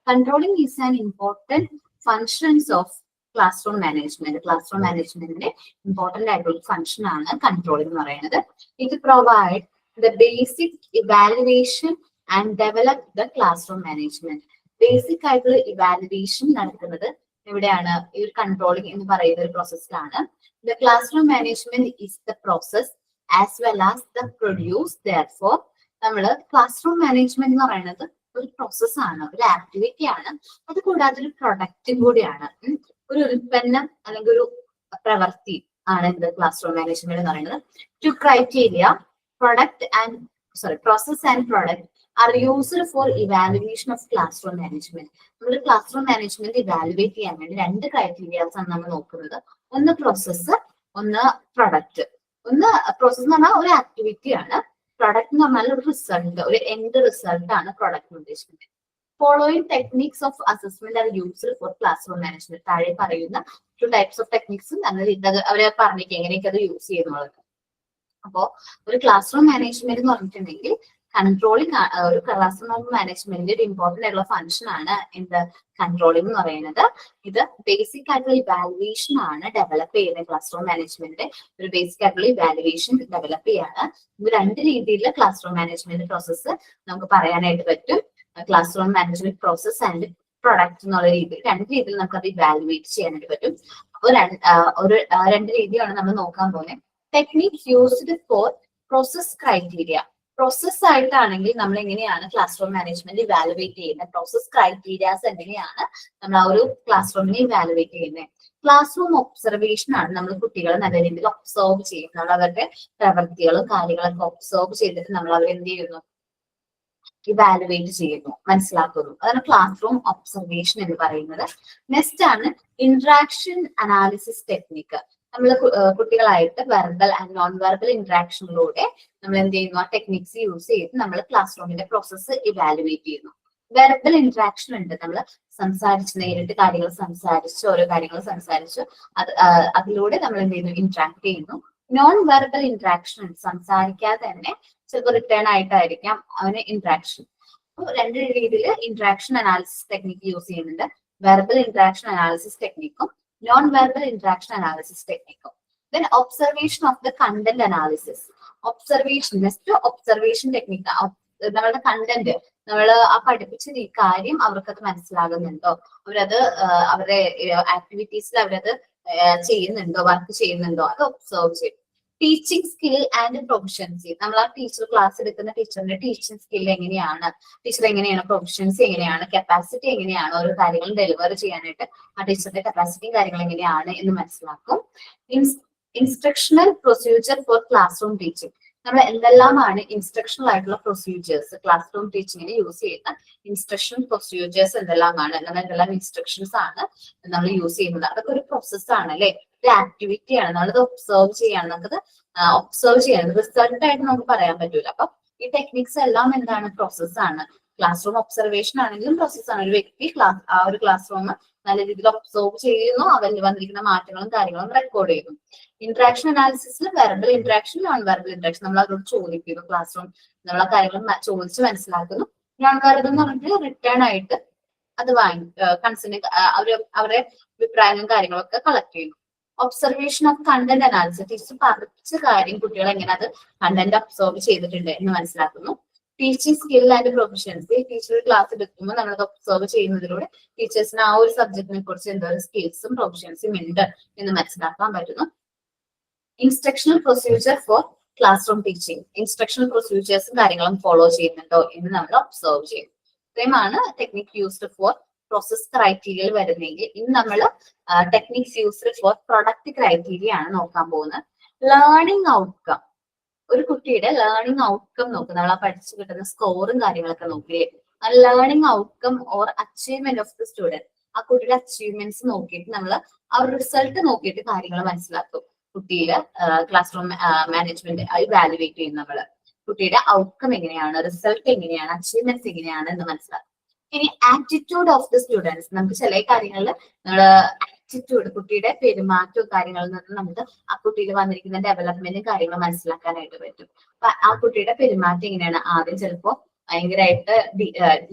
Controlling is an important functions of class room management. Class room മാനേജ്മെന്റിന്റെ ഇമ്പോർട്ടന്റ് ആയിട്ടുള്ള ഫംഗ്ഷൻ ആണ് കൺട്രോളിംഗ് എന്ന് പറയുന്നത്. ഇത് provide the basic evaluation and develop the class room management. Basic ആയിട്ടുള്ള ഇവാലുവേഷൻ നടക്കുന്നത് എവിടെയാണ്? ഈ ഒരു കൺട്രോളിംഗ് എന്ന് പറയുന്ന ഒരു പ്രോസസ്സിലാണ്. The class room management is the process as well as the produce. Therefore നമ്മള് ക്ലാസ് റൂം മാനേജ്മെന്റ് എന്ന് പറയുന്നത് ഒരു പ്രോസസ് ആണ്, ഒരു ആക്ടിവിറ്റി ആണ്. അത് കൂടാതെ ഒരു പ്രൊഡക്റ്റും കൂടിയാണ്. ഒരു ഉൽപ്പന്നം അല്ലെങ്കിൽ ഒരു പ്രവൃത്തി ആണ് എന്ത് ക്ലാസ് റൂം മാനേജ്മെന്റ് എന്ന് പറയുന്നത്. Two criteria process and product are used for evaluation of classroom management. നമ്മൾ ക്ലാസ് റൂം മാനേജ്മെന്റ് ഇവാലുവേറ്റ് ചെയ്യാൻ വേണ്ടി രണ്ട് ക്രൈറ്റീരിയാസ് ആണ് നമ്മൾ നോക്കുന്നത്. ഒന്ന് പ്രോസസ്സ്, ഒന്ന് പ്രൊഡക്റ്റ്. ഒന്ന് പ്രോസസ് എന്ന് പറഞ്ഞാൽ ഒരു ആക്ടിവിറ്റി ആണ്. പ്രൊഡക്റ്റ് എന്ന് പറഞ്ഞാൽ ഒരു റിസൾട്ട്, ഒരു എൻഡ് റിസൾട്ട് ആണ് പ്രൊഡക്റ്റ് ഉദ്ദേശിക്കുന്നത്. Following techniques of assessment are used for class room management. താഴെ പറയുന്ന 2 ടൈപ്സ് ഓഫ് ടെക്നിക്സും അവരെ പറഞ്ഞിരിക്കും എങ്ങനെയൊക്കെ അത് യൂസ് ചെയ്യുന്നത്. അപ്പോ ഒരു ക്ലാസ് റൂം മാനേജ്മെന്റ് എന്ന് പറഞ്ഞിട്ടുണ്ടെങ്കിൽ കൺട്രോളിംഗ്, ഒരു ക്ലാസ് റൂം മാനേജ്മെന്റിന്റെ ഒരു ഇമ്പോർട്ടന്റ് ആയിട്ടുള്ള ഫംഗ്ഷൻ ആണ് എന്ത് കൺട്രോളിംഗ് എന്ന് പറയുന്നത്. ഇത് ബേസിക് ആയിട്ടുള്ള ഇവാലുവേഷൻ ആണ് ഡെവലപ്പ് ചെയ്യുന്നത്. ക്ലാസ് റൂം മാനേജ്മെന്റ് ഒരു ബേസിക് ആയിട്ടുള്ള ഇവാലുവേഷൻ ഡെവലപ്പ് ചെയ്യാണ്. ഇത് രണ്ട് രീതിയിലുള്ള ക്ലാസ് റൂം മാനേജ്മെന്റ് പ്രോസസ്സ് നമുക്ക് പറയാനായിട്ട് പറ്റും. Class room management process and product എന്നുള്ള രീതിയിൽ രണ്ട് രീതിയിൽ നമുക്ക് അത് ഇവാലുവേറ്റ് ചെയ്യാനായിട്ട് പറ്റും. അപ്പോൾ രണ്ട് രീതിയാണ് നമ്മൾ നോക്കാൻ പോകുന്നത്. Technique used for process criteria. Process ആയിട്ടാണെങ്കിൽ നമ്മൾ എങ്ങനെയാണ് ക്ലാസ് റൂം മാനേജ്മെന്റ് ഇവാലുവേറ്റ് ചെയ്യുന്നത്, പ്രോസസ് ക്രൈറ്റീരിയാസ് എങ്ങനെയാണ് നമ്മൾ ആ ഒരു ക്ലാസ് റൂമിനെ ഇവാലുവേറ്റ് ചെയ്യുന്നത്. ക്ലാസ് റൂം ഒബ്സർവേഷൻ ആണ്. നമ്മൾ കുട്ടികളെ നല്ല രീതിയിൽ ഒബ്സർവ് ചെയ്യുന്നത്. അവരുടെ പ്രവൃത്തികളും കാര്യങ്ങളൊക്കെ ഒബ്സർവ് ചെയ്തിട്ട് നമ്മൾ അവരെന്ത് ചെയ്യുന്നു, ഇവാലുവേറ്റ് ചെയ്യുന്നു, മനസ്സിലാക്കുന്നു. അതാണ് ക്ലാസ് റൂം ഒബ്സർവേഷൻ എന്ന് പറയുന്നത്. നെക്സ്റ്റ് ആണ് ഇന്ററാക്ഷൻ അനാലിസിസ് ടെക്നിക്ക്. നമ്മൾ കുട്ടികളായിട്ട് വെർബൽ ആൻഡ് നോൺ വെർബൽ ഇന്ററാക്ഷനിലൂടെ നമ്മൾ എന്ത് ചെയ്യുന്നു, ആ ടെക്നിക്സ് യൂസ് ചെയ്ത് നമ്മൾ ക്ലാസ് റൂമിന്റെ പ്രോസസ്സ് ഇവാലുവേറ്റ് ചെയ്യുന്നു. വെർബൽ ഇന്ററാക്ഷൻ ഉണ്ട്, നമ്മൾ സംസാരിച്ച് നേരിട്ട് കാര്യങ്ങൾ സംസാരിച്ച് ഓരോ കാര്യങ്ങൾ സംസാരിച്ച് അതിലൂടെ നമ്മൾ എന്ത് ചെയ്യുന്നു, ഇന്ററാക്ട് ചെയ്യുന്നു. നോൺ വെർബൽ ഇന്ററാക്ഷൻ സംസാരിക്കാതെ തന്നെ ചിലപ്പോൾ റിട്ടേൺ ആയിട്ടായിരിക്കാം അവന് ഇന്ററാക്ഷൻ. അപ്പോൾ രണ്ട് രീതിയിൽ ഇന്ററാക്ഷൻ അനാലിസിസ് ടെക്നിക്ക് യൂസ് ചെയ്യുന്നുണ്ട്. വെർബൽ ഇന്ററാക്ഷൻ അനാലിസിസ് ടെക്നിക്കും നോൺ വെർബൽ ഇന്ററാക്ഷൻ അനാലിസിസ് ടെക്നിക്കും. Then observation of the content analysis. Observation next observation technique. നമ്മളുടെ കണ്ടന്റ് നമ്മൾ ആ പഠിപ്പിച്ച ഈ കാര്യം അവർക്കത് മനസ്സിലാകുന്നുണ്ടോ, അവരത് അവരുടെ ആക്ടിവിറ്റീസിൽ അവരത് ചെയ്യുന്നുണ്ടോ, വർക്ക് ചെയ്യുന്നുണ്ടോ, അത് ഒബ്സർവ് ചെയ്യും. Teaching skill and proficiency. നമ്മൾ ആ ടീച്ചർ ക്ലാസ് എടുക്കുന്ന ടീച്ചറിന്റെ ടീച്ചിങ് സ്കിൽ എങ്ങനെയാണ്, ടീച്ചർ എങ്ങനെയാണ്, പ്രൊഫഷൻസി എങ്ങനെയാണ്, കപ്പാസിറ്റി എങ്ങനെയാണ്, ഓരോ കാര്യങ്ങളും ഡെലിവർ ചെയ്യാനായിട്ട് ആ ടീച്ചറിന്റെ കപ്പാസിറ്റിയും കാര്യങ്ങൾ എങ്ങനെയാണ് എന്ന് മനസ്സിലാക്കും. Instructional procedure for class room teaching. നമ്മൾ എന്തെല്ലാമാണ് ഇൻസ്ട്രക്ഷണൽ ആയിട്ടുള്ള പ്രൊസീജിയേഴ്സ്, ക്ലാസ് റൂം ടീച്ചിങ്ങിന് യൂസ് ചെയ്യുന്ന ഇൻസ്ട്രക്ഷൻ പ്രൊസീജിയേഴ്സ് എന്തെല്ലാമാണ്, എന്തെല്ലാം ഇൻസ്ട്രക്ഷൻസ് ആണ് നമ്മൾ യൂസ് ചെയ്യുന്നത്. അതൊക്കെ ഒരു പ്രോസസ്സാണ് അല്ലെ, ഒരു ആക്ടിവിറ്റിയാണ്. നമ്മളത് ഒബ്സർവ് ചെയ്യാണ്, നമുക്കത് ഒബ്സർവ് ചെയ്യണം. റിസൾട്ട് ആയിട്ട് നമുക്ക് പറയാൻ പറ്റൂല. അപ്പൊ ഈ ടെക്നിക്സ് എല്ലാം എന്താണ്, പ്രോസസ്സാണ്. ക്ലാസ് റൂം ഒബ്സർവേഷൻ ആണെങ്കിലും പ്രോസസ്സാണ്. ഒരു വ്യക്തി ആ ഒരു ക്ലാസ് റൂം നല്ല രീതിയിൽ ഒബ്സർവ് ചെയ്യുന്നു, അവരിൽ വന്നിരിക്കുന്ന മാറ്റങ്ങളും കാര്യങ്ങളും റെക്കോർഡ് ചെയ്യുന്നു. ഇന്ററാക്ഷൻ അനാലിസിസിൽ verbal interaction, non verbal interaction നമ്മൾ അവരോട് ചോദിക്കുന്നു, ക്ലാസ് റൂം നമ്മളെ കാര്യങ്ങൾ ചോദിച്ച് മനസ്സിലാക്കുന്നു. നോൺ വെർബൽ എന്ന് പറഞ്ഞിട്ട് റിട്ടേൺ ആയിട്ട് അത് കൺസേൺ അവരുടെ അഭിപ്രായങ്ങളും കാര്യങ്ങളൊക്കെ കളക്ട് ചെയ്യുന്നു. Observation of content analysis. Teacher പഠിച്ച കാര്യം കുട്ടികൾ എങ്ങനെ അത് കണ്ടന്റ് ഒബ്സർവ് ചെയ്തിട്ടുണ്ട് എന്ന് മനസ്സിലാക്കുന്നു. Teaching skill and proficiency. Teacher class എടുക്കുമ്പോൾ നമ്മളത് ഒബ്സർവ് ചെയ്യുന്നതിലൂടെ ടീച്ചേഴ്സിന് ആ ഒരു സബ്ജക്റ്റിനെ കുറിച്ച് എന്തോരം സ്കിൽസും പ്രൊഫഷൻസും ഉണ്ട് എന്ന് മനസ്സിലാക്കാൻ പറ്റുന്നു. Instructional procedure for class room teaching. Instructional പ്രൊസീജിയേഴ്സും കാര്യങ്ങളും ഫോളോ ചെയ്യുന്നുണ്ടോ എന്ന് നമ്മൾ ഒബ്സർവ് ചെയ്യും. ഇത്രയുമാണ് ടെക്നിക് യൂസ്ഡ് ഫോർ പ്രോസസ് ക്രൈറ്റീരിയയിൽ വരുന്നെങ്കിൽ, ഇന്ന് നമ്മൾ techniques used for product criteria ആണ് നോക്കാൻ പോകുന്നത്. Learning outcome. ഒരു കുട്ടിയുടെ ലേണിംഗ് ഔട്ട്കം നോക്കുക, നമ്മൾ ആ പഠിച്ചു കിട്ടുന്ന സ്കോറും കാര്യങ്ങളൊക്കെ നോക്കില്ലേ. ആ learning outcome or achievement of the student. ആ കുട്ടിയുടെ അച്ചീവ്മെന്റ്സ് നോക്കിയിട്ട് നമ്മൾ ആ റിസൾട്ട് നോക്കിയിട്ട് കാര്യങ്ങൾ മനസ്സിലാക്കും. കുട്ടിയുടെ ക്ലാസ് റൂം മാനേജ്മെന്റ് ഇവാലുവേറ്റ് ചെയ്യും നമ്മൾ. കുട്ടിയുടെ ഔട്ട്കം എങ്ങനെയാണ്, റിസൾട്ട് എങ്ങനെയാണ്, അച്ചീവ്മെന്റ്സ് എങ്ങനെയാണ് എന്ന് മനസ്സിലാക്കും. ഇനി ആറ്റിറ്റ്യൂഡ് ഓഫ് ദി സ്റ്റുഡൻസ്. നമുക്ക് ചില കാര്യങ്ങളിൽ നമ്മൾ ആറ്റിറ്റ്യൂഡ്, കുട്ടിയുടെ പെരുമാറ്റവും കാര്യങ്ങളിൽ നിന്ന് നമുക്ക് ആ കുട്ടിയിൽ വന്നിരിക്കുന്ന ഡെവലപ്മെന്റും കാര്യങ്ങളും മനസ്സിലാക്കാനായിട്ട് പറ്റും. അപ്പൊ ആ കുട്ടിയുടെ പെരുമാറ്റം എങ്ങനെയാണ്, ആദ്യം ചിലപ്പോ ഭയങ്കരമായിട്ട്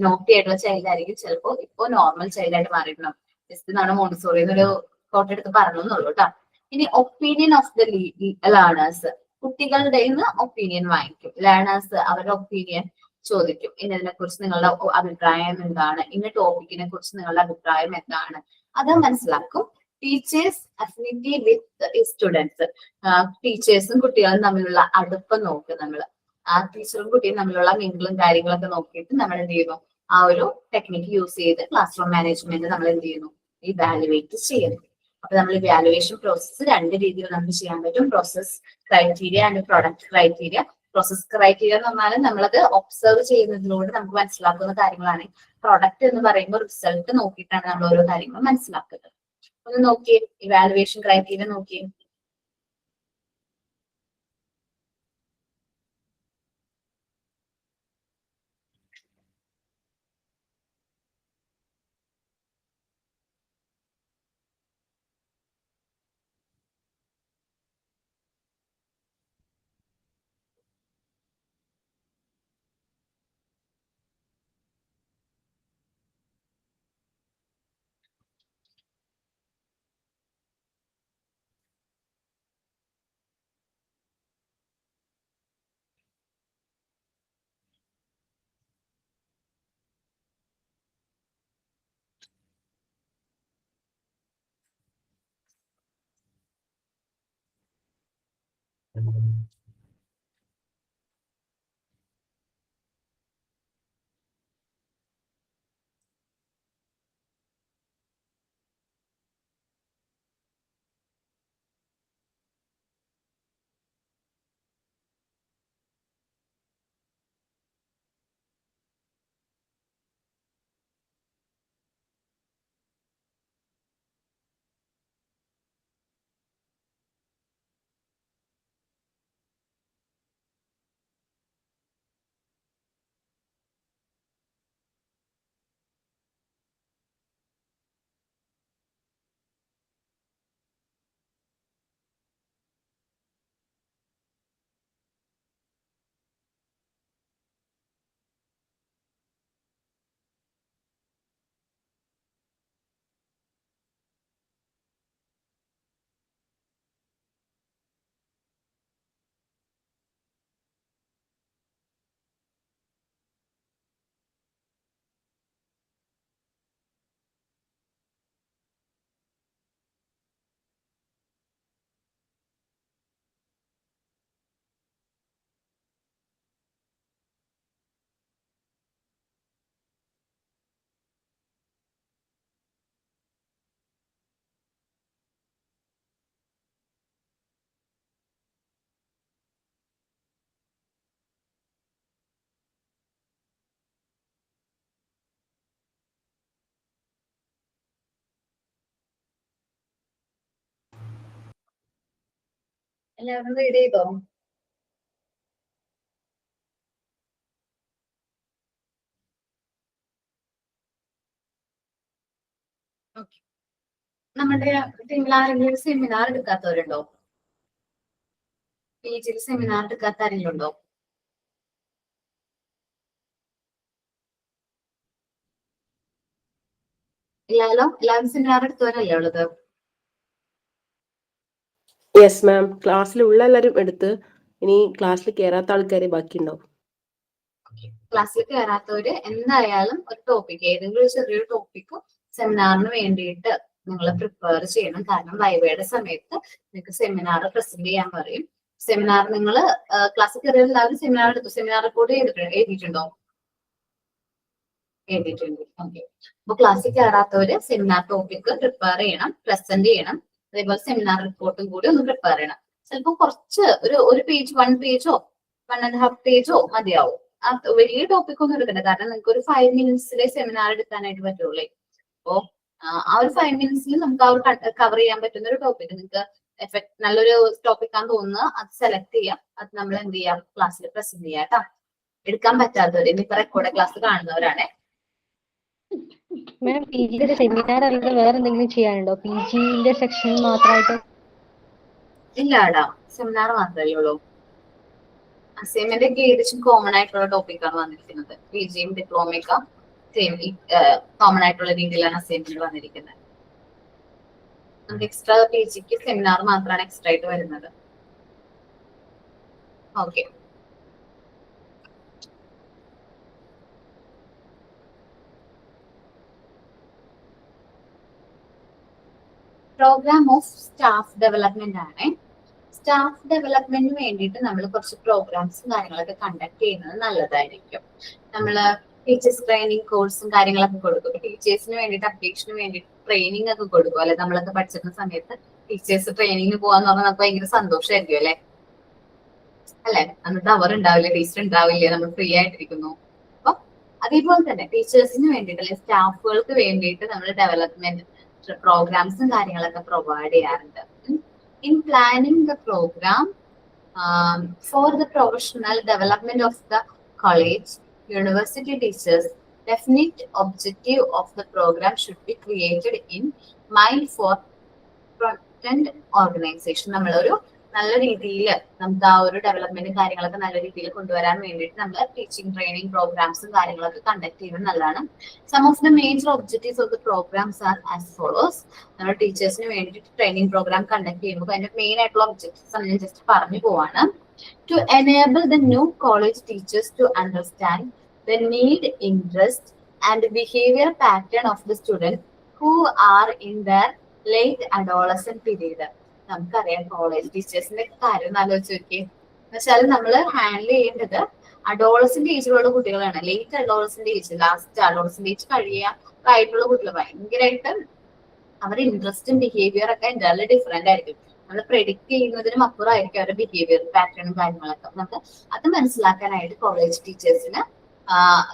നോട്ടി ആയിട്ടുള്ള ചൈൽഡ് ആയിരിക്കും, ചിലപ്പോ ഇപ്പോ നോർമൽ ചൈൽഡ് ആയിട്ട് മാറിയിട്ടുണ്ടാവും. ജസ്റ്റ് നമ്മുടെ മോണ്ടിസോറി എന്നൊരു ഫോട്ടോ എടുത്ത് പറഞ്ഞു എന്നുള്ളൂ കേട്ടോ. ഇനി ഒപ്പീനിയൻ ഓഫ് ദ ലേണേഴ്സ്. കുട്ടികളുടെ നിന്ന് ഒപ്പീനിയൻ വാങ്ങിക്കും. ലേണേഴ്സ് അവരുടെ ഒപ്പീനിയൻ ചോദിക്കും. ഇന്നതിനെ കുറിച്ച് നിങ്ങളുടെ അഭിപ്രായം എന്താണ്, ഇന്ന ടോപ്പിക്കിനെ കുറിച്ച് നിങ്ങളുടെ അഭിപ്രായം എന്താണ്, അത് മനസ്സിലാക്കും. ടീച്ചേഴ്സ് അഫിനിറ്റി വിത്ത് സ്റ്റുഡൻസ്. ടീച്ചേഴ്സും കുട്ടികളും തമ്മിലുള്ള അടുപ്പം നോക്കും നമ്മൾ. ആ ടീച്ചറും കുട്ടിയും തമ്മിലുള്ള മിങ്കിളും കാര്യങ്ങളൊക്കെ നോക്കിയിട്ട് നമ്മൾ എന്ത് ചെയ്യുന്നു, ആ ഒരു ടെക്നിക്ക് യൂസ് ചെയ്ത് ക്ലാസ് റൂം മാനേജ്മെന്റ് നമ്മൾ എന്ത് ചെയ്യുന്നു, ഇവാലുവേറ്റ് ചെയ്യുന്നു. അപ്പൊ നമ്മൾ ഇവാലുവേഷൻ പ്രോസസ്സ് രണ്ട് രീതിയിൽ നമുക്ക് ചെയ്യാൻ പറ്റും. Process criteria and product criteria. Process criteria എന്ന് പറഞ്ഞാൽ നമ്മളത് ഒബ്സർവ് ചെയ്യുന്നതിലൂടെ നമുക്ക് മനസ്സിലാക്കുന്ന കാര്യങ്ങളാണ്. പ്രൊഡക്റ്റ് എന്ന് പറയുമ്പോൾ റിസൾട്ട് നോക്കിയിട്ടാണ് നമ്മൾ ഓരോ കാര്യങ്ങളും മനസ്സിലാക്കുന്നത്. ഒന്ന് നോക്കിയേ, ഇവാലുവേഷൻ ക്രൈറ്റീരിയ നോക്കിയേ. എല്ലാവരും റീഡ് ചെയ്തോ? ഓക്കെ. നമ്മുടെ ടീമിൽ ആരെങ്കിലും സെമിനാർ എടുക്കാത്തവരുണ്ടോ? PG സെമിനാർ എടുക്കാത്ത ആരെങ്കിലും ഉണ്ടോ? ഇല്ലല്ലോ, എല്ലാവരും സെമിനാർ എടുത്തവരല്ലേ ഉള്ളത്? യെസ് മാം, ക്ലാസ്സിലുള്ള എല്ലാവരും എടുത്ത് ഇനി ക്ലാസ്സിൽ കയറാത്ത ആൾക്കാരെ ബാക്കിയുണ്ടാവും. ക്ലാസ്സിൽ കയറാത്തവര് എന്തായാലും ഒരു ടോപ്പിക്, ഏതെങ്കിലും ഒരു ചെറിയൊരു ടോപ്പിക്ക് സെമിനാറിന് വേണ്ടിയിട്ട് നിങ്ങൾ പ്രിപ്പയർ ചെയ്യണം. കാരണം വൈവയുടെ സമയത്ത് നിങ്ങൾക്ക് സെമിനാർ പ്രസന്റ് ചെയ്യാൻ പറയും. സെമിനാർ നിങ്ങൾ ക്ലാസ്സിൽ കയറിയ എല്ലാവരും സെമിനാർ എടുത്തു. സെമിനാർ റിപ്പോർട്ട് എഴുതിയിട്ടുണ്ടോ? എഴുതിയിട്ടുണ്ട്. ഓക്കെ. അപ്പൊ ക്ലാസ്സിൽ കയറാത്തവര് സെമിനാർ ടോപ്പിക് പ്രിപ്പയർ ചെയ്യണം, പ്രസന്റ് ചെയ്യണം. അതേപോലെ സെമിനാർ റിപ്പോർട്ടും കൂടി ഒന്ന് പ്രിപ്പയർ ചെയ്യണം. ചിലപ്പോൾ കുറച്ച് ഒരു പേജ്, 1 പേജോ 1.5 പേജോ മതിയാവും. വലിയ ടോപ്പിക് ഒന്നും എടുക്കണ്ട. കാരണം നിങ്ങൾക്ക് ഒരു 5 മിനിറ്റ്സിലെ സെമിനാർ എടുക്കാനായിട്ട് പറ്റുള്ളൂ. അപ്പോ ആ ഒരു 5 മിനിറ്റ്സിൽ നമുക്ക് ആ ഒരു കവർ ചെയ്യാൻ പറ്റുന്ന ഒരു ടോപ്പിക്, നിങ്ങൾക്ക് നല്ലൊരു ടോപ്പിക് ആണെന്ന് തോന്നുന്നത് അത് സെലക്ട് ചെയ്യാം. അത് നമ്മൾ എന്ത് ചെയ്യാം, ക്ലാസ്സിൽ പ്രസന്റ് ചെയ്യാം കേട്ടോ. എടുക്കാൻ പറ്റാത്തവര് ഇനിയിപ്പോ റെക്കോർഡ് ക്ലാസ് കാണുന്നവരാണ്. മാം, PGയുടെ സെമിനാർ അല്ലാതെ വേറെ എന്തെങ്കിലും ചെയ്യാനുണ്ടോ? PGന്റെ സെക്ഷൻ മാത്രമായിട്ട്? ഇല്ലാടാ, സെമിനാർ മാത്രമേ ഉള്ളൂ. അസൈൻമെന്റ് ഒക്കെ ഏകദേശം കോമൺ ആയിട്ടുള്ള ടോപ്പിക്കാണ് വന്നിരിക്കുന്നത്. PGയും ഡിപ്ലോമയൊക്കെ സെയിം കോമൺ ആയിട്ടുള്ള രീതിയിലാണ് അസൈൻമെന്റ് വന്നിരിക്കുന്നത്. നമുക്ക് എക്സ്ട്രാ PGക്ക് സെമിനാർ മാത്രമാണ് എക്സ്ട്രാ ആയിട്ട് വരുന്നത്. Okay. Program of staff development ആണ്. സ്റ്റാഫ് ഡെവലപ്മെന്റിന് വേണ്ടിയിട്ട് നമ്മൾ കുറച്ച് പ്രോഗ്രാംസും കാര്യങ്ങളൊക്കെ കണ്ടക്ട് ചെയ്യുന്നത് നല്ലതായിരിക്കും. നമ്മൾ ടീച്ചേഴ്സ് ട്രെയിനിങ് കോഴ്സും കാര്യങ്ങളൊക്കെ കൊടുക്കും. ടീച്ചേഴ്സിന് വേണ്ടിയിട്ട് അപ്ഡേഷന് വേണ്ടിയിട്ട് ട്രെയിനിങ് ഒക്കെ കൊടുക്കും അല്ലെ? നമ്മളൊക്കെ പഠിച്ചിരുന്ന സമയത്ത് ടീച്ചേഴ്സ് ട്രെയിനിങ്ങിന് പോകാന്ന് പറഞ്ഞാൽ നമുക്ക് ഭയങ്കര സന്തോഷമായിരിക്കും അല്ലെ? അന്നിട്ട് അവർ ഉണ്ടാവില്ല, ടീച്ചർ ഉണ്ടാവില്ല, നമ്മൾ ഫ്രീ ആയിട്ടിരിക്കുന്നു. അപ്പൊ അതേപോലെ തന്നെ ടീച്ചേഴ്സിന് വേണ്ടിയിട്ട് അല്ലെ സ്റ്റാഫുകൾക്ക് വേണ്ടിയിട്ട് നമ്മൾ ഡെവലപ്മെന്റ് പ്രോഗ്രാംസും കാര്യങ്ങളൊക്കെ പ്രൊവൈഡ് ചെയ്യാറുണ്ട്. In planning the program for the professional development of the college, university teachers, definite objective of the program should be created in mind for content organization. നമ്മളൊരു നല്ല രീതിയിൽ നമുക്ക് ആ ഒരു ഡെവലപ്മെന്റും കാര്യങ്ങളൊക്കെ നല്ല രീതിയിൽ കൊണ്ടുവരാൻ വേണ്ടിയിട്ട് നമ്മൾ ടീച്ചിങ് ട്രെയിനിങ് പ്രോഗ്രാംസും കാര്യങ്ങളൊക്കെ കണ്ടക്ട് ചെയ്യുന്നത് നല്ലതാണ്. Some of the major objectives of the programs are as follows. നമ്മൾ ടീച്ചേഴ്സിന് വേണ്ടിയിട്ട് ട്രെയിനിങ് പ്രോഗ്രാം കണ്ടക്ട് ചെയ്യുമ്പോൾ അതിന്റെ മെയിൻ ആയിട്ടുള്ള ഒബ്ജക്റ്റീവ്സ് ഞാൻ ജസ്റ്റ് പറഞ്ഞു പോവാണ്. To enable the new college teachers to understand the need, interest and behaviour pattern of the student who are in their late adolescent period. നമുക്കറിയാം കോളേജ് ടീച്ചേഴ്സിന്റെ കാര്യം ആലോചിച്ച് നോക്കിയേ. എന്നുവെച്ചാൽ നമ്മൾ ഹാൻഡിൽ ചെയ്യേണ്ടത് അഡോളസന്റ് ഏജിലുള്ള കുട്ടികളാണ്. Late adolescent age, last adolescent age കഴിയാറായിട്ടുള്ള കുട്ടികൾ ഭയങ്കരമായിട്ട് അവരുടെ ഇൻട്രസ്റ്റും ബിഹേവിയർ ഒക്കെ എന്തായാലും ഡിഫറെന്റ് ആയിരിക്കും. നമ്മൾ പ്രെഡിക്ട് ചെയ്യുന്നതിനും അപ്പുറമായിരിക്കും അവരുടെ ബിഹേവിയർ പാറ്റേണും കാര്യങ്ങളൊക്കെ. നമുക്ക് അത് മനസ്സിലാക്കാനായിട്ട് കോളേജ് ടീച്ചേഴ്സിന്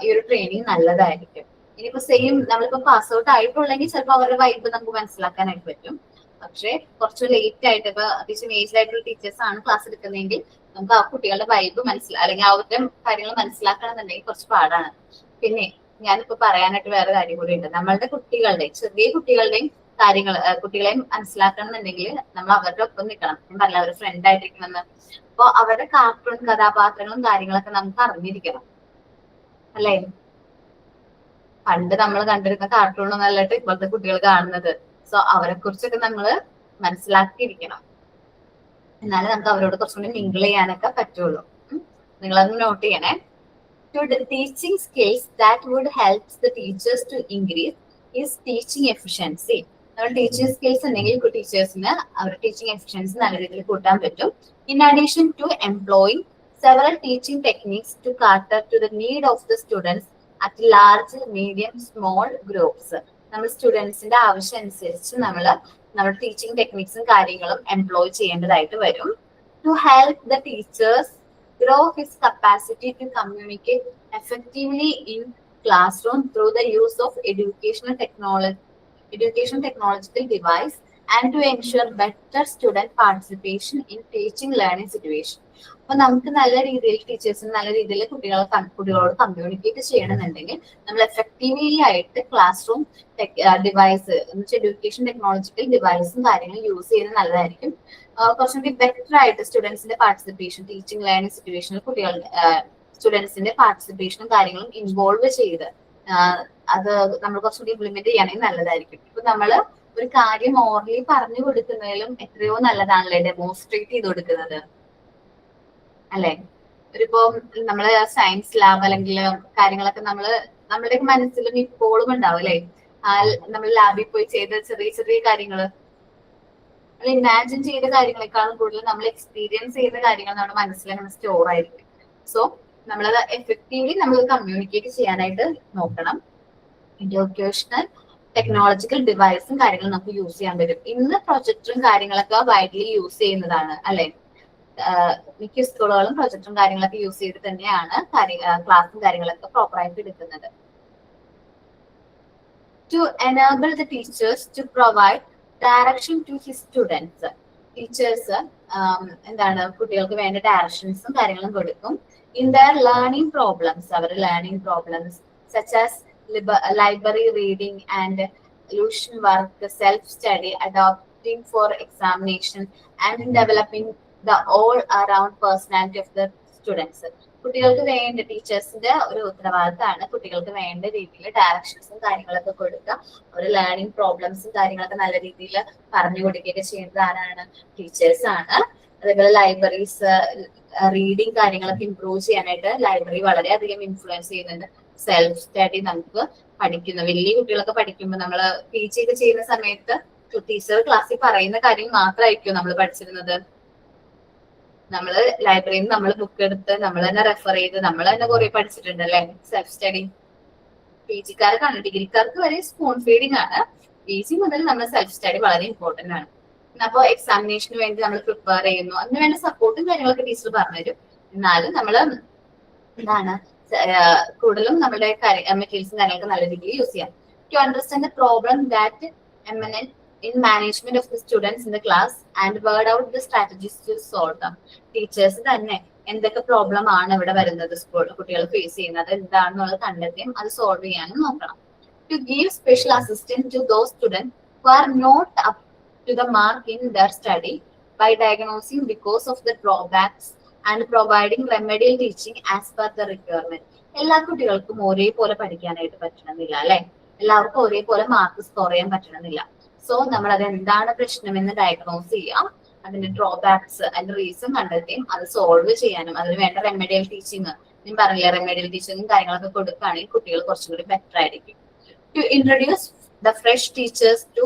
ഈ ഒരു ട്രെയിനിങ് നല്ലതായിരിക്കും. ഇനിയിപ്പോ സെയിം നമ്മളിപ്പോ പാസ് ഔട്ട് ആയിട്ടുള്ളെങ്കിൽ ചിലപ്പോൾ അവരുടെ വൈബ് നമുക്ക് മനസ്സിലാക്കാനായിട്ട് പറ്റും. പക്ഷെ കുറച്ച് ലേറ്റ് ആയിട്ട് ഇപ്പൊ അത്യാവശ്യം ഏജ് ആയിട്ടുള്ള ടീച്ചേഴ്സ് ആണ് ക്ലാസ് എടുക്കുന്നതെങ്കിൽ നമുക്ക് ആ കുട്ടികളുടെ വൈബ് അല്ലെങ്കിൽ അവരുടെ കാര്യങ്ങൾ മനസ്സിലാക്കണമെന്നുണ്ടെങ്കിൽ കുറച്ച് പാടാണ്. പിന്നെ ഞാനിപ്പോ പറയാനായിട്ട് വേറെ കാര്യം കൂടി ഉണ്ട്. നമ്മളുടെ കുട്ടികളുടെയും ചെറിയ കുട്ടികളുടെയും കുട്ടികളെയും മനസ്സിലാക്കണമെന്നുണ്ടെങ്കിൽ നമ്മൾ അവരുടെ ഒപ്പം നിൽക്കണം. ഞാൻ പറഞ്ഞ അവർ ഫ്രണ്ട് ആയിട്ടിരിക്കണമെന്ന്. അപ്പൊ അവരുടെ കാർട്ടൂൺ കഥാപാത്രങ്ങളും കാര്യങ്ങളൊക്കെ നമുക്ക് അറിഞ്ഞിരിക്കണം അല്ലേ? പണ്ട് നമ്മൾ കണ്ടിരുന്ന കാർട്ടൂണൊന്നും അല്ലാട്ട് ഇപ്പോഴത്തെ കുട്ടികൾ കാണുന്നത്. സോ അവരെ കുറിച്ചൊക്കെ നമ്മൾ മനസ്സിലാക്കിയിരിക്കണം. എന്നാലേ നമുക്ക് അവരോട് കുറച്ചുകൂടി മിങ്കിൾ ചെയ്യാനൊക്കെ പറ്റുള്ളൂ. നിങ്ങളത് നോട്ട് ചെയ്യണേ. Teaching skills that would help the teachers to increase is teaching efficiency. നമ്മൾ ടീച്ചിങ് സ്കിൽസ് ഉണ്ടെങ്കിൽ ടീച്ചേഴ്സിന് അവരുടെ ടീച്ചിങ് എഫിഷ്യൻസി നല്ല രീതിയിൽ കൂട്ടാൻ പറ്റും. In addition to employing several teaching techniques to cater to the need of the students at large, medium, small groups. നമ്മൾ സ്റ്റുഡൻസിന്റെ ആവശ്യം അനുസരിച്ച് നമ്മുടെ ടീച്ചിങ് ടെക്നിക്സും കാര്യങ്ങളും എംപ്ലോയ് ചെയ്യേണ്ടതായിട്ട് വരും. To help the teachers grow his capacity to communicate effectively in class room through the use of educational technological device and to ensure better student participation in teaching learning situation. അപ്പൊ നമുക്ക് നല്ല രീതിയിൽ ടീച്ചേഴ്സിന് നല്ല രീതിയിൽ കുട്ടികളോട് കമ്മ്യൂണിക്കേറ്റ് ചെയ്യണമെന്നുണ്ടെങ്കിൽ നമ്മൾ എഫക്റ്റീവ്ലി ആയിട്ട് class room device education technological ഡിവൈസും കാര്യങ്ങളും യൂസ് ചെയ്യുന്നത് നല്ലതായിരിക്കും. കുറച്ചുകൂടി ബെറ്റർ ആയിട്ട് സ്റ്റുഡൻസിന്റെ പാർട്ടിസിപ്പേഷൻ ടീച്ചിങ് ലേണിംഗ് സിറ്റുവേഷനിൽ കുട്ടികളുടെ സ്റ്റുഡൻസിന്റെ പാർട്ടിസിപ്പേഷനും കാര്യങ്ങളും ഇൻവോൾവ് ചെയ്ത് അത് നമ്മൾ കുറച്ചുകൂടി ഇംപ്ലിമെന്റ് ചെയ്യുകയാണെങ്കിൽ നല്ലതായിരിക്കും. ഇപ്പൊ നമ്മള് ഒരു കാര്യം ഓർലി പറഞ്ഞു കൊടുക്കുന്നതിലും എത്രയോ നല്ലതാണല്ലേ ഡെമോൺസ്ട്രേറ്റ് ചെയ്ത് കൊടുക്കുന്നത് അല്ലെ. ഒരിപ്പോ നമ്മള് സയൻസ് ലാബ് അല്ലെങ്കിൽ കാര്യങ്ങളൊക്കെ നമ്മളുടെ മനസ്സിലും ഇപ്പോഴും ഉണ്ടാവും അല്ലെ. നമ്മൾ ലാബിൽ പോയി ചെയ്ത ചെറിയ ചെറിയ കാര്യങ്ങള് നമ്മൾ ഇമാജിൻ ചെയ്ത കാര്യങ്ങളെക്കാളും കൂടുതൽ നമ്മൾ എക്സ്പീരിയൻസ് ചെയ്ത കാര്യങ്ങൾ നമ്മുടെ മനസ്സിൽ അങ്ങനെ സ്റ്റോർ ആയിരിക്കും. സോ നമ്മളത് എഫക്റ്റീവ്ലി നമ്മൾ കമ്മ്യൂണിക്കേറ്റ് ചെയ്യാനായിട്ട് നോക്കണം. എഡ്യൂക്കേഷണൽ ടെക്നോളജിക്കൽ ഡിവൈസും കാര്യങ്ങളും നമുക്ക് യൂസ് ചെയ്യാൻ പറ്റും. ഇന്ന് പ്രൊജക്ടറും കാര്യങ്ങളൊക്കെ വൈഡ്ലി യൂസ് ചെയ്യുന്നതാണ് അല്ലെ. മിക്ക സ്കൂളുകളും പ്രൊജക്ടറും കാര്യങ്ങളൊക്കെ യൂസ് ചെയ്ത് തന്നെയാണ് ക്ലാസ്സും കാര്യങ്ങളൊക്കെ പ്രോപ്പറായിട്ട് എടുക്കുന്നത്. To enable the teachers to provide direction to his students. Teachers എന്താണ് കുട്ടികൾക്ക് വേണ്ട ഡയറക്ഷൻസും കാര്യങ്ങളും കൊടുക്കും. In their learning problems, our learning problems such as library reading and illusion work, self-study, adapting for examination, and developing the all-around personality of the students. കുട്ടികൾക്ക് വേണ്ട ടീച്ചേഴ്സിന്റെ ഒരു ഉത്തരവാദിത്തമാണ് കുട്ടികൾക്ക് വേണ്ട രീതിയിൽ ഡയറക്ഷൻസും കാര്യങ്ങളൊക്കെ കൊടുക്കുക. ഒരു ലേണിംഗ് പ്രോബ്ലംസും കാര്യങ്ങളൊക്കെ നല്ല രീതിയിൽ പറഞ്ഞു കൊടുക്കുകയൊക്കെ ചെയ്യുന്നത് ആരാണ്? ടീച്ചേഴ്സ് ആണ്. അതേപോലെ ലൈബ്രറീസ് റീഡിങ് കാര്യങ്ങളൊക്കെ ഇംപ്രൂവ് ചെയ്യാനായിട്ട് ലൈബ്രറി വളരെയധികം ഇൻഫ്ലുവൻസ് ചെയ്യുന്നുണ്ട്. സെൽഫ് സ്റ്റഡി നമുക്ക് പഠിക്കുന്ന വലിയ കുട്ടികളൊക്കെ പഠിക്കുമ്പോൾ നമ്മൾ ടീച്ച് ഒക്കെ ചെയ്യുന്ന സമയത്ത് ടീച്ചർ ക്ലാസ്സിൽ പറയുന്ന കാര്യം മാത്രമായിരിക്കും നമ്മൾ പഠിച്ചിരുന്നത്. നമ്മള് ലൈബ്രറിയിൽ നിന്ന് നമ്മൾ ബുക്ക് എടുത്ത് നമ്മൾ തന്നെ റെഫർ ചെയ്ത് നമ്മൾ തന്നെ കുറെ പഠിച്ചിട്ടുണ്ട് അല്ലെ. സെൽഫ് സ്റ്റഡി PG-ക്കാർക്കാണ്, ഡിഗ്രിക്കാർക്ക് വരെ സ്പൂൺ ഫീഡിങ് ആണ്. PG മുതൽ നമ്മൾ സെൽഫ് സ്റ്റഡി വളരെ ഇമ്പോർട്ടന്റ് ആണ്. അപ്പൊ എക്സാമിനേഷന് വേണ്ടി നമ്മൾ പ്രിപ്പയർ ചെയ്യുന്നു, അതിന് വേണ്ട സപ്പോർട്ടും കാര്യങ്ങളൊക്കെ ടീച്ചർ പറഞ്ഞുതരും. എന്നാലും നമ്മള് എന്താണ് കൂടുതലും നമ്മുടെ മെറ്റീരിയൽസും കാര്യങ്ങളൊക്കെ നല്ല രീതിയിൽ യൂസ് ചെയ്യാം. To understand the problem that eminent in management of the students in the class and word out the strategies to solve them. Teachers തന്നെ എന്തൊക്കെ പ്രോബ്ലം ആണ് ഇവിടെ വരുന്നത്, സ്കൂൾ കുട്ടികൾ ഫേസ് ചെയ്യുന്നത് എന്താണെന്നുള്ളത് കണ്ടെത്തിയും അത് സോൾവ് ചെയ്യാനും നോക്കണം. To give special assistance to those students who are not up to the mark in their study by diagnosing because of the drawbacks and providing remedial teaching as per the requirement. എല്ലാ കുട്ടികൾക്കും ഒരേപോലെ പഠിക്കാനായിട്ട് പറ്റണമെന്നില്ല അല്ലെ. എല്ലാവർക്കും ഒരേപോലെ mark score ചെയ്യാൻ പറ്റണമെന്നില്ല. So നമ്മൾ അത് എന്താണ് പ്രശ്നമെന്ന് ഡയഗ്നോസ് ചെയ്യാം, അതിന്റെ ഡ്രോബാക്സ് അതിന്റെ റീസൺ കണ്ടെത്തിയും അത് സോൾവ് ചെയ്യാനും അതിന് വേണ്ട റെമഡിയൽ ടീച്ചിങ് ഞാൻ പറഞ്ഞില്ലേ, റെമഡിയൽ ടീച്ചിങ്ങും കാര്യങ്ങളൊക്കെ കൊടുക്കുകയാണെങ്കിൽ കുട്ടികൾ കുറച്ചും കൂടി ബെറ്റർ ആയിരിക്കും. To introduce the fresh teachers to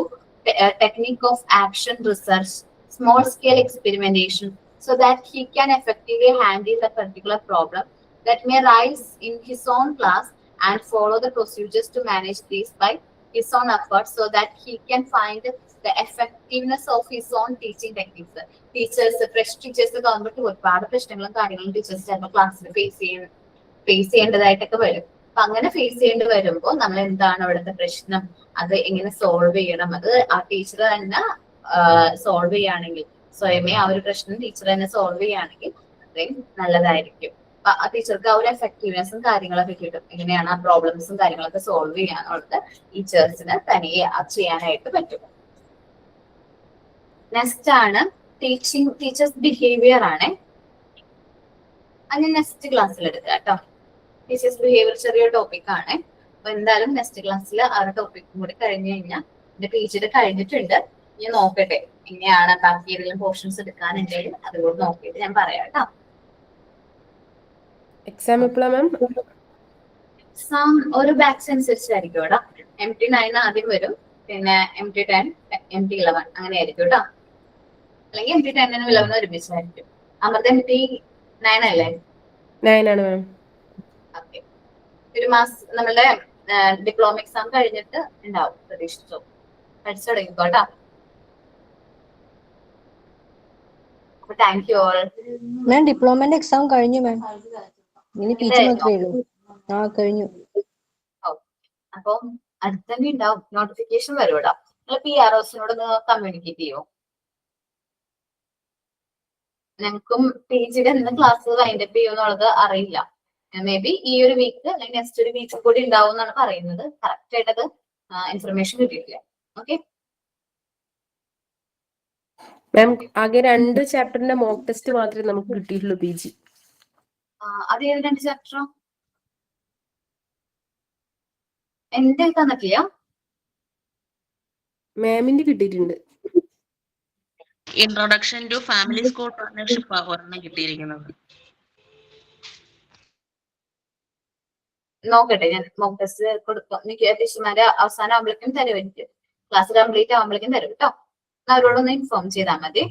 technique of action research, small scale experimentation, so that he can effectively handle the particular problem that may rise in his own class and follow the procedures to manage these by his own efforts so that he can find the effectiveness of his own teaching techniques. Teachers fresh teachers government ഒരുപാട് പ്രശ്നങ്ങളും കാര്യങ്ങളും teachers ചിലപ്പോൾ ക്ലാസ്സിൽ face ചെയ്യേണ്ടതായിട്ടൊക്കെ വരും. അപ്പൊ അങ്ങനെ face ചെയ്യേണ്ടി വരുമ്പോൾ നമ്മൾ എന്താണ് അവിടുത്തെ പ്രശ്നം, അത് എങ്ങനെ സോൾവ് ചെയ്യണം, അത് ആ ടീച്ചർ തന്നെ സോൾവ് ചെയ്യുകയാണെങ്കിൽ, സ്വയമേ ആ ഒരു പ്രശ്നം ടീച്ചർ തന്നെ സോൾവ് ചെയ്യുകയാണെങ്കിൽ അത്രയും നല്ലതായിരിക്കും. ആ ടീച്ചർക്ക് ആ ഒരു എഫക്റ്റീവ്നെസ്സും കാര്യങ്ങളൊക്കെ കിട്ടും. എങ്ങനെയാണ് ആ പ്രോബ്ലംസും കാര്യങ്ങളൊക്കെ സോൾവ് ചെയ്യാനുള്ളത് ടീച്ചേഴ്സിന് തനിയെ ചെയ്യാനായിട്ട് പറ്റും. നെക്സ്റ്റ് ആണ് ടീച്ചേഴ്സ് ബിഹേവിയർ ആണ്. അത് നെക്സ്റ്റ് ക്ലാസ്സിൽ എടുക്കുക കേട്ടോ. ടീച്ചേഴ്സ് ബിഹേവിയർ ചെറിയ ടോപ്പിക് ആണ്. അപ്പൊ എന്തായാലും നെക്സ്റ്റ് ക്ലാസ്സിൽ ആ ടോപ്പിക്കും കൂടി കഴിഞ്ഞു കഴിഞ്ഞാൽ എന്റെ PG കഴിഞ്ഞിട്ടുണ്ട്. ഞാൻ നോക്കട്ടെ എങ്ങനെയാണ് ബാക്കി ഏതെങ്കിലും പോർഷൻസ് എടുക്കാനുണ്ടെങ്കിൽ അതുകൂടി നോക്കിയിട്ട് ഞാൻ പറയാം കേട്ടോ. എക്സാം എപ്പോഴാ മാം? എക്സാം ഒരു ബാച്ച് അനുസരിച്ചായിരിക്കും കേട്ടോ. MT9 ആദ്യം വരും, പിന്നെ MT10, MT11 അങ്ങനെ ആയിരിക്കും കേട്ടോ. അല്ലെങ്കിൽ MT10 11 ഒരുമിച്ചായിരിക്കും. അമൃത MT9 അല്ലേ? 9 ആണ് മാം. ഓക്കെ, ഒരു മാസം നമ്മളുടെ ഡിപ്ലോമ എക്സാം കഴിഞ്ഞിട്ട് ഉണ്ടാവും പ്രതീക്ഷിച്ചു. പഠിച്ചു തുടങ്ങിക്കോ കേട്ടോ. അപ്പൊ താങ്ക് യു ഓൾ. മാം ഡിപ്ലോമന്റെ എക്സാം കഴിഞ്ഞു മാം, ഇനി PG മാത്രമേ ഉള്ളൂ. കഴിഞ്ഞു. അപ്പം അടുത്തന്നെ ഉണ്ടാവും, നോട്ടിഫിക്കേഷൻ വരും കേട്ടോ. നിങ്ങൾ PROസിനോട് കമ്മ്യൂണിക്കേറ്റ് ചെയ്യോ? ഞങ്ങൾക്കും PGയുടെ എന്ന് ക്ലാസ് വൈൻഡപ്പ് ചെയ്യുമെന്നുള്ളത് അറിയില്ല. മേ ബി ഈ ഒരു വീക്ക് അല്ലെങ്കിൽ നെക്സ്റ്റ് ഒരു വീക്ക് കൂടി ഉണ്ടാവും എന്നാണ് പറയുന്നത്. കറക്റ്റ് ആയിട്ടത് ഇൻഫർമേഷൻ കിട്ടിയിട്ടില്ല. ഓക്കെ മാം ആകെ 2 ചാപ്റ്ററിന്റെ മോക്ക് ടെസ്റ്റ് മാത്രമേ നമുക്ക് കിട്ടിയിട്ടുള്ളൂ PG. അത് ഏത് 2 ചാപ്റ്ററോ? എന്റെ തന്നിട്ടില്ല. മാമിന്റെ കിട്ടിയിട്ടുണ്ട്. Introduction to family school partnership ഒരെണ്ണം കിട്ടിയിരിക്കുന്നത്. നോക്കട്ടെ, ഞാൻ മോക്ക് ടെസ്റ്റ് കൊടുക്കാം. ടീച്ചർമാര് അവസാനം ആകുമ്പോഴേക്കും തരുമായിരിക്കും. ക്ലാസ് കംപ്ലീറ്റ് ആകുമ്പോഴേക്കും തരും കേട്ടോ. അവരോടൊന്ന് ഇൻഫോം ചെയ്താൽ മതി.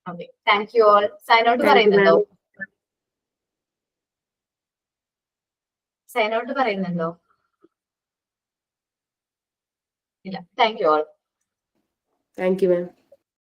Okay, thank you all. Sign out പറയുന്നുണ്ടോ? സൈൻ ഔട്ട് പറയുന്നുണ്ടോ? ഇല്ല. Thank you all. Thank you ma'am.